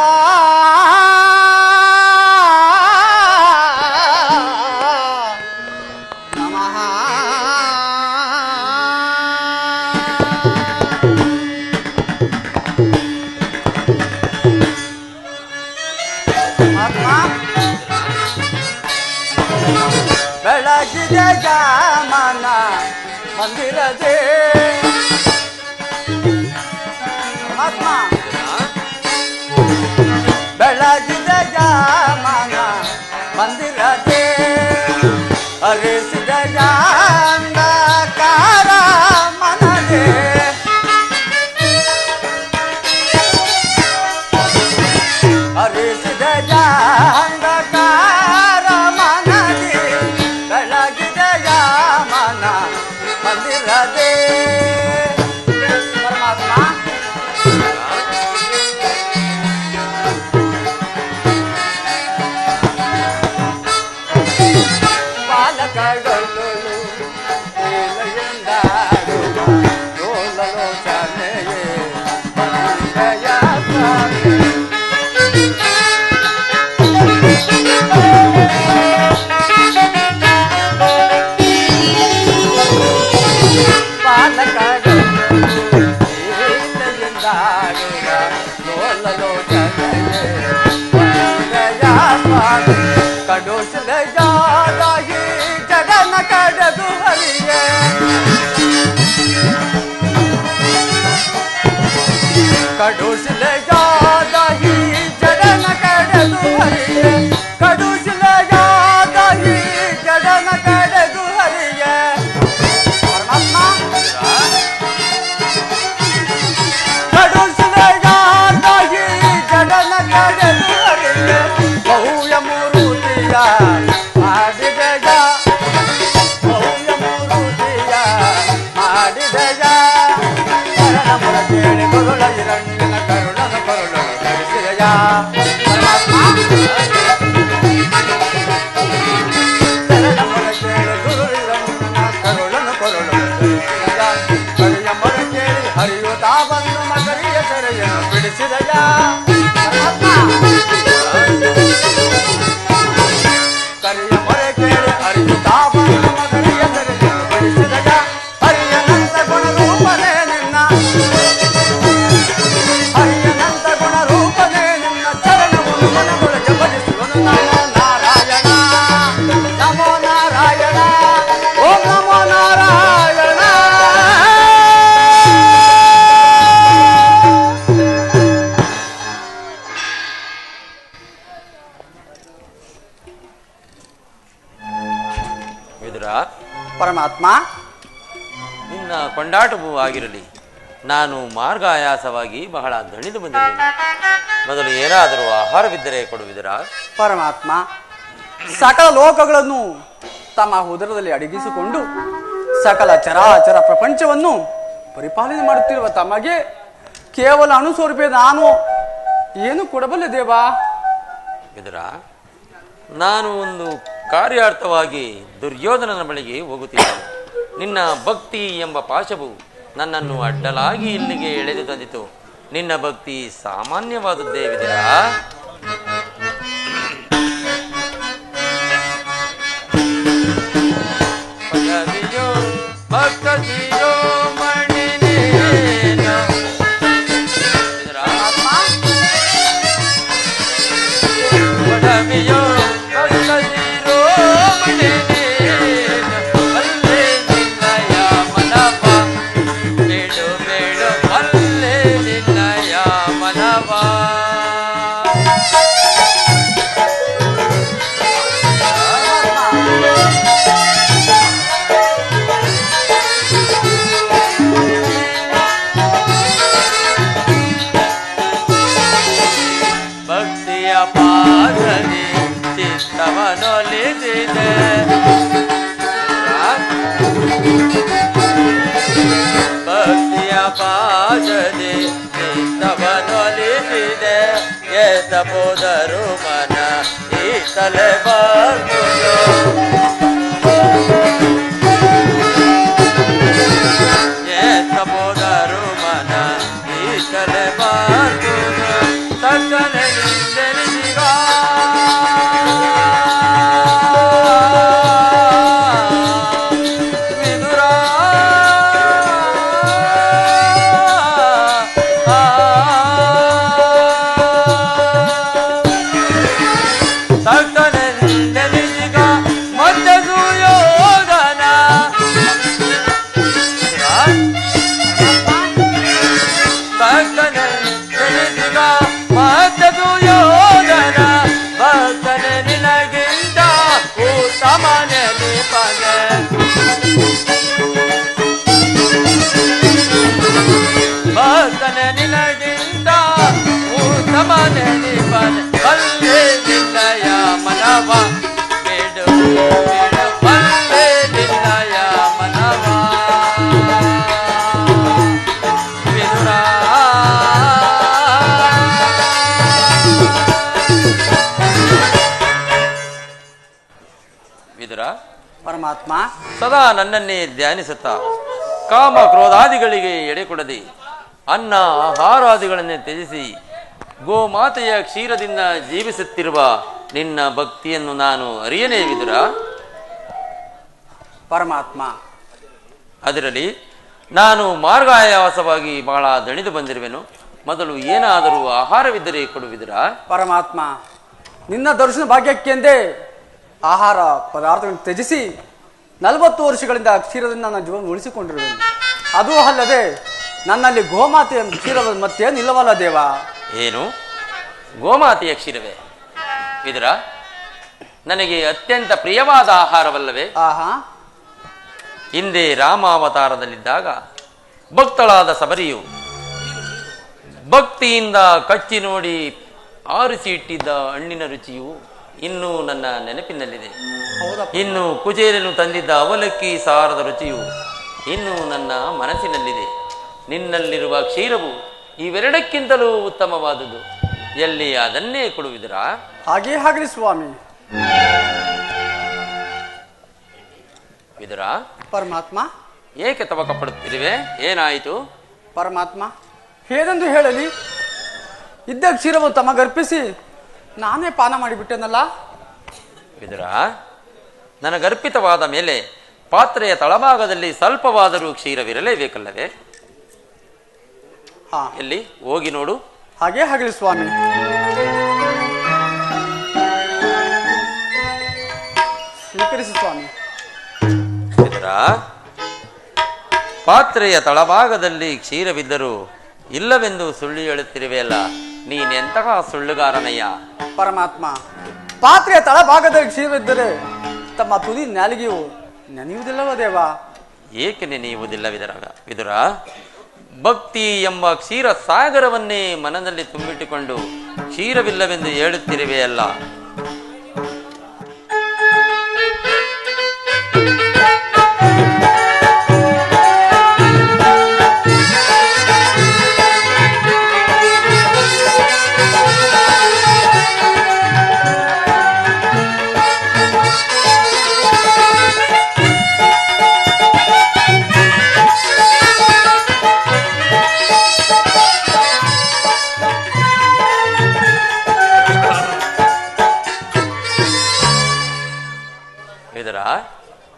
ನಮಃ ಬೆಳಗಿದೆ ಜಾಮನ ಮಂದಿರದೇ ಪರಮಾತ್ಮ ಬೆಳಗಿದೆ ಜಾಮನ ಮಂದಿರದೇ ಹರಿಸಿದ ಜಾಂಧಕಾರ ಮನದೇ ಹರಿಸಿದ ಜಾಂಧಕಾರ ಮನದೇ ಬೆಳಗಿದೆ ಜಾಮನ ಮಂದಿರದೇ ಪರಮಾತ್ಮ ಬಾಲಕಗಳು ಲೋಲಲೋಚನೆಯೇ ಬಂದೆಯ ಸ್ವಾಮಿ ಕಡೋಷದ ಜಾದಾಗಿ ಜಗನ ಕಡದು ಹರಿಯೇ ತಾ ಬಂದು ಮಕರಿಯ ಸೆರೆಯನ್ನು ಬಿಡಿಸಿದಯ ಕರಿಯ ಮೊರೆ ಕೇಳಿ ಅರಿತು ತಾ ಬಂದು ಮಕರಿಯ ಸೆರೆಯನ್ನು ಬಿಡಿಸಿದಯ ಹರಿಯನಂತ ಗುಣರೂಪನೇ ನಿನ್ನ ಹರಿಯನಂತ ಗುಣರೂಪನೇ ನಿನ್ನ ಚರಣವನ್ನು ಮನದೊಳಗೆ ಭಜಿಸುವನು ನಮೋ ನಾರಾಯಣ ನಮೋ ನಾರಾಯಣ ಓಂ ನಮೋ ನಾರಾಯಣ. ವಿದುರ, ಪರಮಾತ್ಮ, ನಿನ್ನ ಕೊಂಡಾಟವೂ ಆಗಿರಲಿ. ನಾನು ಮಾರ್ಗಾಯಾಸವಾಗಿ ಬಹಳ ದಣಿದು ಬಂದಿದ್ದೇನೆ. ಮೊದಲು ಏನಾದರೂ ಆಹಾರವಿದ್ದರೆ ಕೊಡುವಿದರಾ? ಪರಮಾತ್ಮ, ಸಕಲ ಲೋಕಗಳನ್ನು ತಮ್ಮ ಉದರದಲ್ಲಿ ಅಡಗಿಸಿಕೊಂಡು ಸಕಲ ಚರಾಚರ ಪ್ರಪಂಚವನ್ನು ಪರಿಪಾಲನೆ ಮಾಡುತ್ತಿರುವ ತಮಗೆ ಕೇವಲ ಅನುಸ್ವರೂಪೆ ನಾನು ಏನು ಕೊಡಬಲ್ಲೆ ದೇವಾ? ವಿದುರ, ನಾನು ಒಂದು ಕಾರ್ಯಾರ್ಥವಾಗಿ ದುರ್ಯೋಧನನ ಬಳಿಗೆ ಹೋಗುತ್ತಿದ್ದೇನೆ. ನಿನ್ನ ಭಕ್ತಿ ಎಂಬ ಪಾಶವು ನನ್ನನ್ನು ಅಡ್ಡಲಾಗಿ ಇಲ್ಲಿಗೆ ಎಳೆದು ತಂದಿತು. ನಿನ್ನ ಭಕ್ತಿ ಸಾಮಾನ್ಯವಾದದ್ದೇ ವಿದುರ. ಭಕ್ತಿಯೋ ಮಣಿನೇನ ಒಡವೆಯೋ ಭಕ್ತಿರೋ ಮಣಿನೇನ ಅಲ್ಲೇ ನಿನ್ನಯ ಮನವ ಬೇಡು ಬೇಡು ಅಲ್ಲೇ ನಿನ್ನಯ ಮನವ. ಭಕ್ತಿಯ ಪಾದನೆ ಚಿತ್ತವನೊಲಿಸಿದೆ ಭಕ್ತಿಯ ಪಾದನೆ ಚಿತ್ತವನೊಲಿಸಿದೆ ಎತ್ತಬೋದರು ಮನ ಈ ತಲೆ ಬಾಗುವುದು ಎತ್ತಬೋದರು ಮನ ಈ ತಲೆ ಬಾಗುವುದು ತಕ್ಕನೆ ನಿಂದೆನಿಸಿಗ ವಿದುರ ತಕ್ಕನೆ ನಿಂದೆನಿಸಿಗ ಮತ್ತೆ ಸುಯೋಧನ ತಕ್ಕನೆ ನಿಂದೆನಿಸಿಗ ಮತ್ತೆ ಸುಯೋಧನ ಭಕ್ತನೆ ನಿನಗಿಂತ ಉತ್ತಮನೆ ನಿಪನೆ ಭಕ್ತನೆ ನಿನಗಿಂತ ಉತ್ತಮನೆ ನಿಪನೆ ಬಲ್ಲೆ ನಿನ್ನಯ ಮನವ ಬೇಡು ಬೇಡು ಬಲ್ಲೆ ನಿನ್ನಯ ಮನವ ವಿದುರ. ವಿದುರ, ಪರಮಾತ್ಮ, ಸದಾ ನನ್ನನ್ನೇ ಧ್ಯಾನಿಸುತ್ತಾ ಕಾಮ ಕ್ರೋಧಾದಿಗಳಿಗೆ ಎಡೆ ಕೊಡದೆ ಅನ್ನ ಆಹಾರಾದಿಗಳನ್ನೇ ತ್ಯಜಿಸಿ ಗೋಮಾತೆಯ ಕ್ಷೀರದಿಂದ ಜೀವಿಸುತ್ತಿರುವ ನಿನ್ನ ಭಕ್ತಿಯನ್ನು ನಾನು ಅರಿಯನೇ ವಿದುರ. ಪರಮಾತ್ಮ, ಅದರಲ್ಲಿ ನಾನು ಮಾರ್ಗಾಯಾಸವಾಗಿ ಬಹಳ ದಣಿದು ಬಂದಿರುವೆನು. ಮೊದಲು ಏನಾದರೂ ಆಹಾರವಿದ್ದರೆ ಕೊಡುವಿದರ? ಪರಮಾತ್ಮ, ನಿನ್ನ ದರ್ಶನ ಭಾಗ್ಯಕ್ಕೆಂದೇ ಆಹಾರ ಪದಾರ್ಥಗಳನ್ನು ತ್ಯಜಿಸಿ 40 ವರ್ಷಗಳಿಂದ ಕ್ಷೀರದಿಂದ ನನ್ನ ಜೀವನ ಉಳಿಸಿಕೊಂಡಿರುವೆನು. ಅದೂ ಅಲ್ಲದೆ ನನ್ನಲ್ಲಿ ಗೋಮಾತೆಯ ಕ್ಷೀರದ ಮತ್ತೇನು ಇಲ್ಲವಲ್ಲ ದೇವ? ಏನು ಗೋಮಾತೆಯ ಕ್ಷೀರವೇ? ವಿದುರ, ನನಗೆ ಅತ್ಯಂತ ಪ್ರಿಯವಾದ ಆಹಾರವಲ್ಲವೇ? ಆಹಾ, ಹಿಂದೆ ರಾಮಾವತಾರದಲ್ಲಿದ್ದಾಗ ಭಕ್ತಳಾದ ಸಬರಿಯು ಭಕ್ತಿಯಿಂದ ಕಚ್ಚಿ ನೋಡಿ ಆರಿಸಿ ಇಟ್ಟಿದ್ದ ಹಣ್ಣಿನ ರುಚಿಯು ಇನ್ನೂ ನನ್ನ ನೆನಪಿನಲ್ಲಿದೆ. ಇನ್ನು ಕುಚೇಲನು ತಂದಿದ್ದ ಅವಲಕ್ಕಿ ಸಾರದ ರುಚಿಯು ಇನ್ನೂ ನನ್ನ ಮನಸ್ಸಿನಲ್ಲಿದೆ. ನಿನ್ನಲ್ಲಿರುವ ಕ್ಷೀರವು ಇವೆರಡಕ್ಕಿಂತಲೂ ಉತ್ತಮವಾದುದು. ಎಲ್ಲಿ ಅದನ್ನೇ ಕೊಡುವಿದರಾ? ಹಾಗೇ ಆಗಲಿ ಸ್ವಾಮಿ. ವಿದುರ, ಪರಮಾತ್ಮ, ಏಕೆ ತವಕ ಪಡುತ್ತಿರುವೆ? ಏನಾಯಿತು? ಪರಮಾತ್ಮ, ಹೇಗೆಂದು ಹೇಳಲಿ? ಇದ್ದ ಕ್ಷೀರವನ್ನು ತಮಗರ್ಪಿಸಿ ನಾನೇ ಪಾನ ಮಾಡಿಬಿಟ್ಟೆನಲ್ಲ. ವಿದುರ, ನನಗರ್ಪಿತವಾದ ಮೇಲೆ ಪಾತ್ರೆಯ ತಳಭಾಗದಲ್ಲಿ ಸ್ವಲ್ಪವಾದರೂ ಕ್ಷೀರವಿರಲೇಬೇಕಲ್ಲವೇ? ಹಾ, ಎಲ್ಲಿ ಹೋಗಿ ನೋಡು. ಹಾಗೇ ಆಗಲಿ ಸ್ವಾಮಿ. ಸ್ವೀಕರಿಸಿ ಸ್ವಾಮಿ. ವಿದುರ, ಪಾತ್ರೆಯ ತಳಭಾಗದಲ್ಲಿ ಕ್ಷೀರವಿದ್ದರೂ ಇಲ್ಲವೆಂದು ಸುಳ್ಳು ಹೇಳುತ್ತಿರುವೆಯಲ್ಲ, ನೀನೆಂತಹ ಸುಳ್ಳುಗಾರನಯ್ಯ? ಪರಮಾತ್ಮ, ಪಾತ್ರೆಯ ತಳಭಾಗದಲ್ಲಿ ಕ್ಷೀರವಿದ್ದರೆ ತಮ್ಮ ತುದಿ ನಾಲಿಗೆಯು ನೆನೆಯುವುದಿಲ್ಲವ ದೇವ? ಏಕೆ ನೆನೆಯುವುದಿಲ್ಲ ವಿದುರ? ಭಕ್ತಿ ಎಂಬ ಕ್ಷೀರ ಸಾಗರವನ್ನೇ ಮನದಲ್ಲಿ ತುಂಬಿಟ್ಟುಕೊಂಡು ಕ್ಷೀರವಿಲ್ಲವೆಂದು ಹೇಳುತ್ತಿರುವೆಯಲ್ಲ.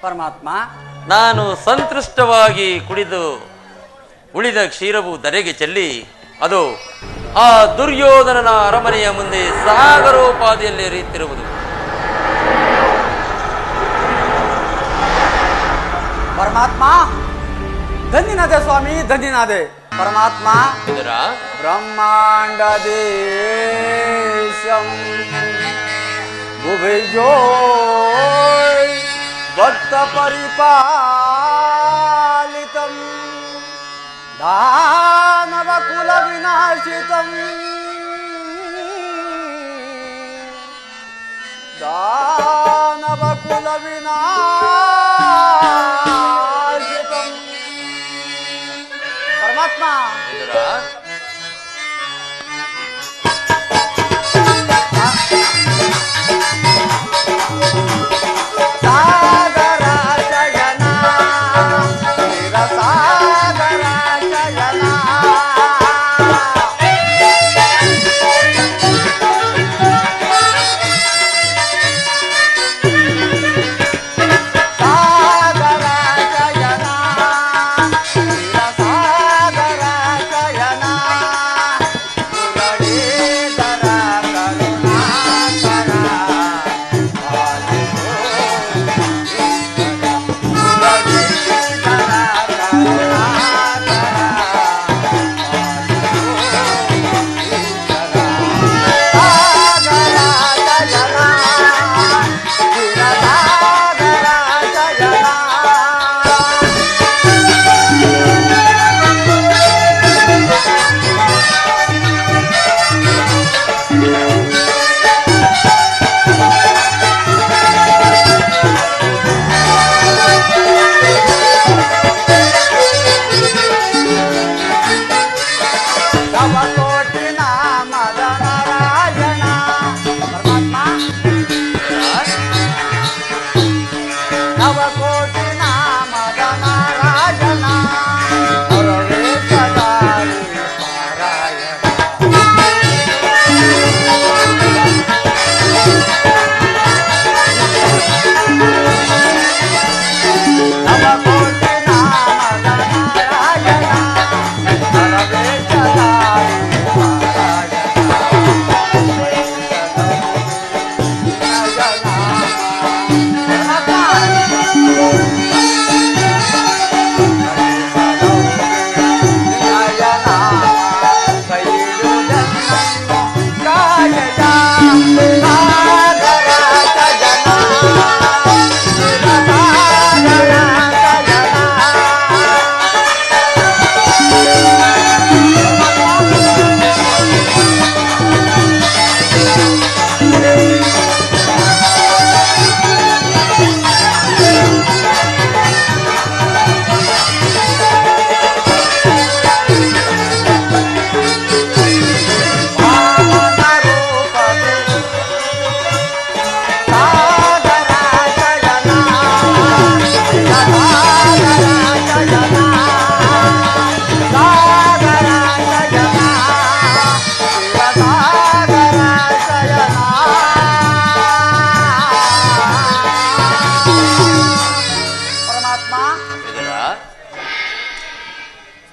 ಪರಮಾತ್ಮ, ನಾನು ಸಂತೃಷ್ಟವಾಗಿ ಕುಡಿದು ಉಳಿದ ಕ್ಷೀರವು ಧರೆಗೆ ಚೆಲ್ಲಿ ಅದು ಆ ದುರ್ಯೋಧನನ ಅರಮನೆಯ ಮುಂದೆ ಸಾಗರೋಪಾದಿಯಲ್ಲಿ ಹರಿಯುತ್ತಿರುವುದು. ಪರಮಾತ್ಮ, ಧನ್ಯನಾದೆ ಸ್ವಾಮಿ, ಧನ್ಯನಾದೆ. ಪರಮಾತ್ಮ, ಬ್ರಹ್ಮಾಂಡ ದೇಶಂ ಭುವಿಜೋ ಭಕ್ತ ಪರಿಪಾಲಿತಂ ದಾನವ ಕುಲ ವಿನಾಶಿತಂ ದಾನವ ಕುಲ ವಿನಾಶಿತಂ. ಪರಮಾತ್ಮ,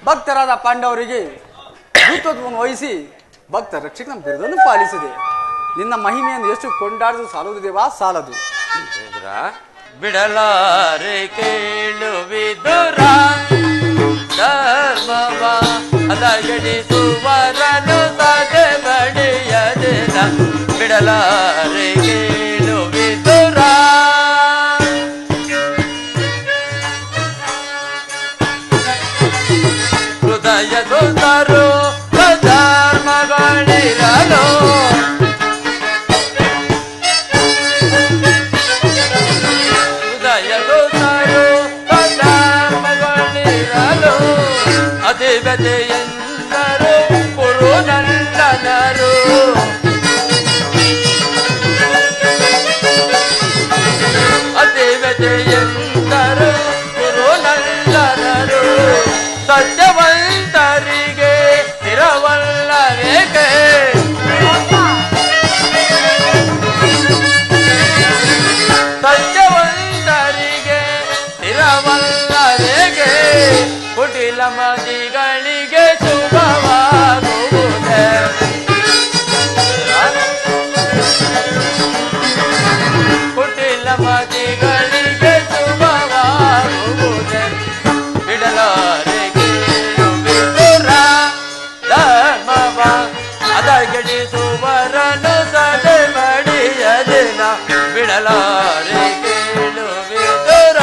ಭಕ್ತರಾದ ಪಾಂಡವರಿಗೆ ದೂತತ್ವವನ್ನು ವಹಿಸಿ ಭಕ್ತ ರಕ್ಷಕನ ಬಿರುದನ್ನು ಪಾಲಿಸಿದೆ. ನಿನ್ನ ಮಹಿಮೆಯನ್ನು ಎಷ್ಟು ಕೊಂಡಾಡಿದ್ರು ಸಾಲದು ದೇವಾ, ಸಾಲದು. ಬಿಡಲಾರೆ ಕೇಳು ವಿದುರ ಧರ್ಮವ ಅದಗಡಿಸುವರನು ಸದೆ ಬಡಿಯದಿನ. ಬಿಡಲಾರೆ ಕೇಳು ವಿದುರ ಹೃದಯ ಸುಂದರು ಧರ್ಮಗಳಿರಲು. ಅತಿಬೆದೆಯೆಂದರು ಕುರು ನಲ್ಲನರು. ಅತಿಬೆದೆಯೆಂದರು ಕುರು ನಲ್ಲನರು. ಸತ್ಯವಂತರಿಗೆ ಸ್ಥಿರವಲ್ಲವೇಕೆ? ಸತ್ಯವಂತರಿಗೆ ಸ್ಥಿರವಲ್ಲವೇಕೆ? ಕುಟಿಲ ಮದಿಗಳಿಗೆ ಶುಭವಾಗುವುದೇ? ಕುಟಿಲ ಮದಿಗಳಿಗೆ ಶುಭವಾಗುವುದೇ? ಬಿಡಲಾರೆ ಕೇಳು ವಿದುರ ಧರ್ಮವ ಅದಗಡಿಸುವರನು ಸದೆ ಬಡಿಯದಿನ. ಬಿಡಲಾರೆ ಕೇಳು ವಿದುರ.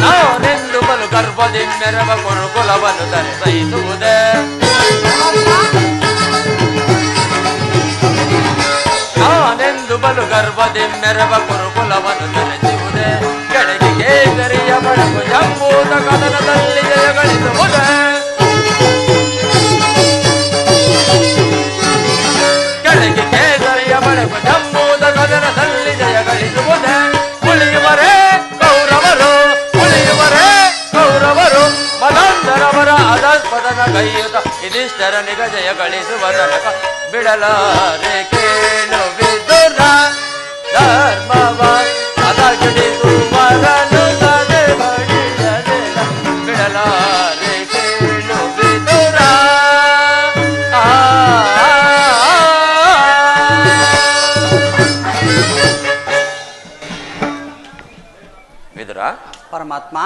ನಾನೆಂದು ಬಲು ಗರ್ಭದಿ ಮೆರವ ಕುರುಕುಲವನ್ನು ಧರಿಸೈಸುವುದೇ? ನಾನೆಂದು ಬಲು ಗರ್ಭದಿ ಮೆರವ ಕುರುಕುಲವನ್ನು ಧರಿಸುವುದೇ? ಕೆಳಗೆ ಕೇಸರಿಯ ಬಡಗು ಜಂಬೂತ ಕದನದಲ್ಲಿ ಜಯಗಳಿಸುವುದೇ? ಕೆಳಗೆ ಕೇಸರಿಯ ಬಡಗು ಜಂಬೂತ ಕದನದಲ್ಲಿ ಜಯಗಳಿಸುವುದೇ? ಉಳಿಯುವರೇ ಕೌರವರು, ಉಳಿಯುವರೇ ಕೌರವರು. ಮನಂದರವರ ಅಧಸ್ಪದನ ಕೈಯುತ ಇದಿಷ್ಟರ ನಿಗ ಜಯ ಗಳಿಸುವ ತನಕ. ಬಿಡಲಾರೆ ಕೇಳು ವಿದುರ ಧರ್ಮವ ಅದಗಡಿಸುವರನು ಸದೆ ಬಡಿಯದಿನ. ಬಿಡಲಾರೆ ಕೇಳು ವಿದುರ. ವಿದುರ, ಪರಮಾತ್ಮ,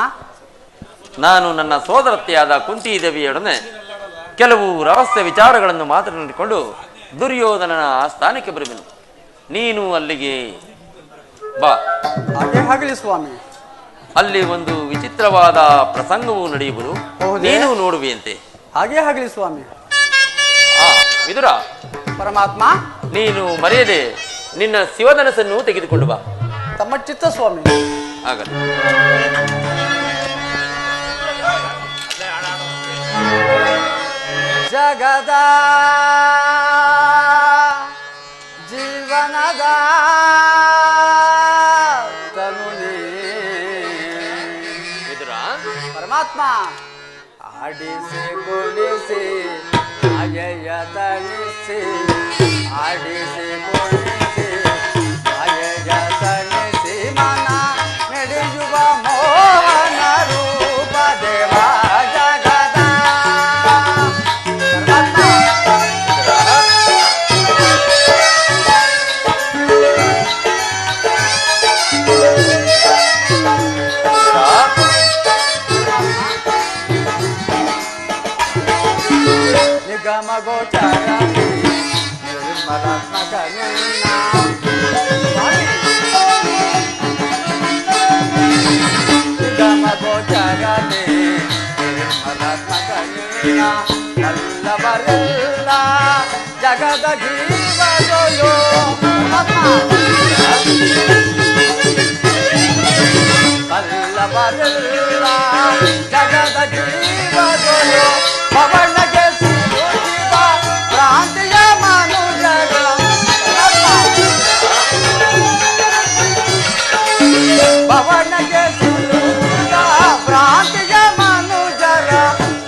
ನಾನು ನನ್ನ ಸೋದರತ್ತೆಯಾದ ಕುಂತಿದೇವಿಯೊಡನೆ ಕೆಲವು ರಹಸ್ಯ ವಿಚಾರಗಳನ್ನು ಮಾತನಾಡಿಕೊಂಡು ದುರ್ಯೋಧನನ ಸ್ಥಾನಕ್ಕೆ ಬರುವೆನು. ನೀನು ಅಲ್ಲಿಗೆ ಬಾ. ಹಾಗೆ ಆಗಲಿ ಸ್ವಾಮಿ. ಅಲ್ಲಿ ಒಂದು ವಿಚಿತ್ರವಾದ ಪ್ರಸಂಗವು ನಡೆಯುವುದು, ಹೌದೇ? ನೀನು ನೋಡುವೆಯಂತೆ. ಹಾಗೆ ಆಗಲಿ ಸ್ವಾಮಿ. ವಿದುರ, ಪರಮಾತ್ಮ, ನೀನು ಮರೆಯದೆ ನಿನ್ನ ಶಿವಧನಸ್ಸನ್ನು ತೆಗೆದುಕೊಂಡು ಬಾ. ತಮ್ಮ ಚಿತ್ತ ಸ್ವಾಮಿ. ಆಗಲಿ. ಜಗದ ಜೀವನದ ತನುನಿ ವಿದುರ, ಪರಮಾತ್ಮ, ಆಡಿಸಿ ಕುಣಿಸಿ ಅಯ್ಯಯ್ಯ ತಣಿಸಿ, ಆಡಿಸಿ ಕುಣಿಸಿ ಅಯ್ಯಯ್ಯ ತಣಿಸಿ, ಮನ ನಡೆಯುವ ಮೋಹನ ರೂಪ ದೇವ ಜಗದ. ನಿಗಮ ಗೋಚರ ನಿರ್ಮಲಾತ್ಮಕ ನಿಗಮ ಗೋಚರ ನಿರ್ಮಲಾತ್ಮಕ ಅಲ್ಲವರೆಲ್ಲ ಜಗದ ಜೀವದೊಳು. ಅಲ್ಲವರೆಲ್ಲ ಜಗದ ಜೀವದೊಳು ಪವನಗೆ ಸಿಲುಕಿದ ಭ್ರಾಂತಿಯ ಮನುಜರ. ಪವನಗೆ ಸಿಲುಕಿದ ಭ್ರಾಂತಿಯ ಮನುಜರ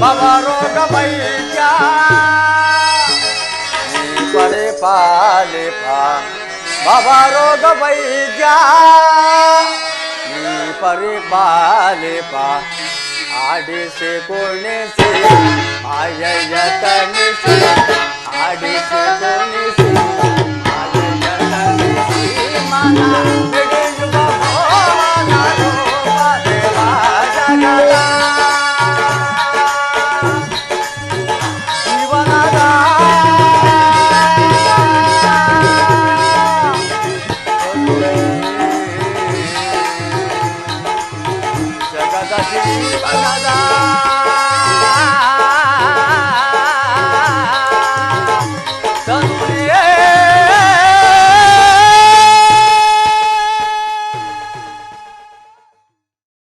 ಭವರೋಗ ವೈದ್ಯ. ನೀ ಪಡೆ ಪಾಲೆ ಭವರೋಗ ವೈದ್ಯ. ನೀ ಪರಿಪಾಲಿಪ ಆಡಿಸಿ ಕುಣಿಸಿ ಆಯಯ್ಯ ತಣಿಸಿ ಆಡಿಸಿ ಕುಣಿಸಿ ಆಯಯ್ಯ ತಣಿಸಿ ಮನ ಬಿಡಿಸುವ ಭೋವನ ರೂಪ ದೇವ ಜಗದ ಶಿವನದ ಜಗದ ಜೀವನದ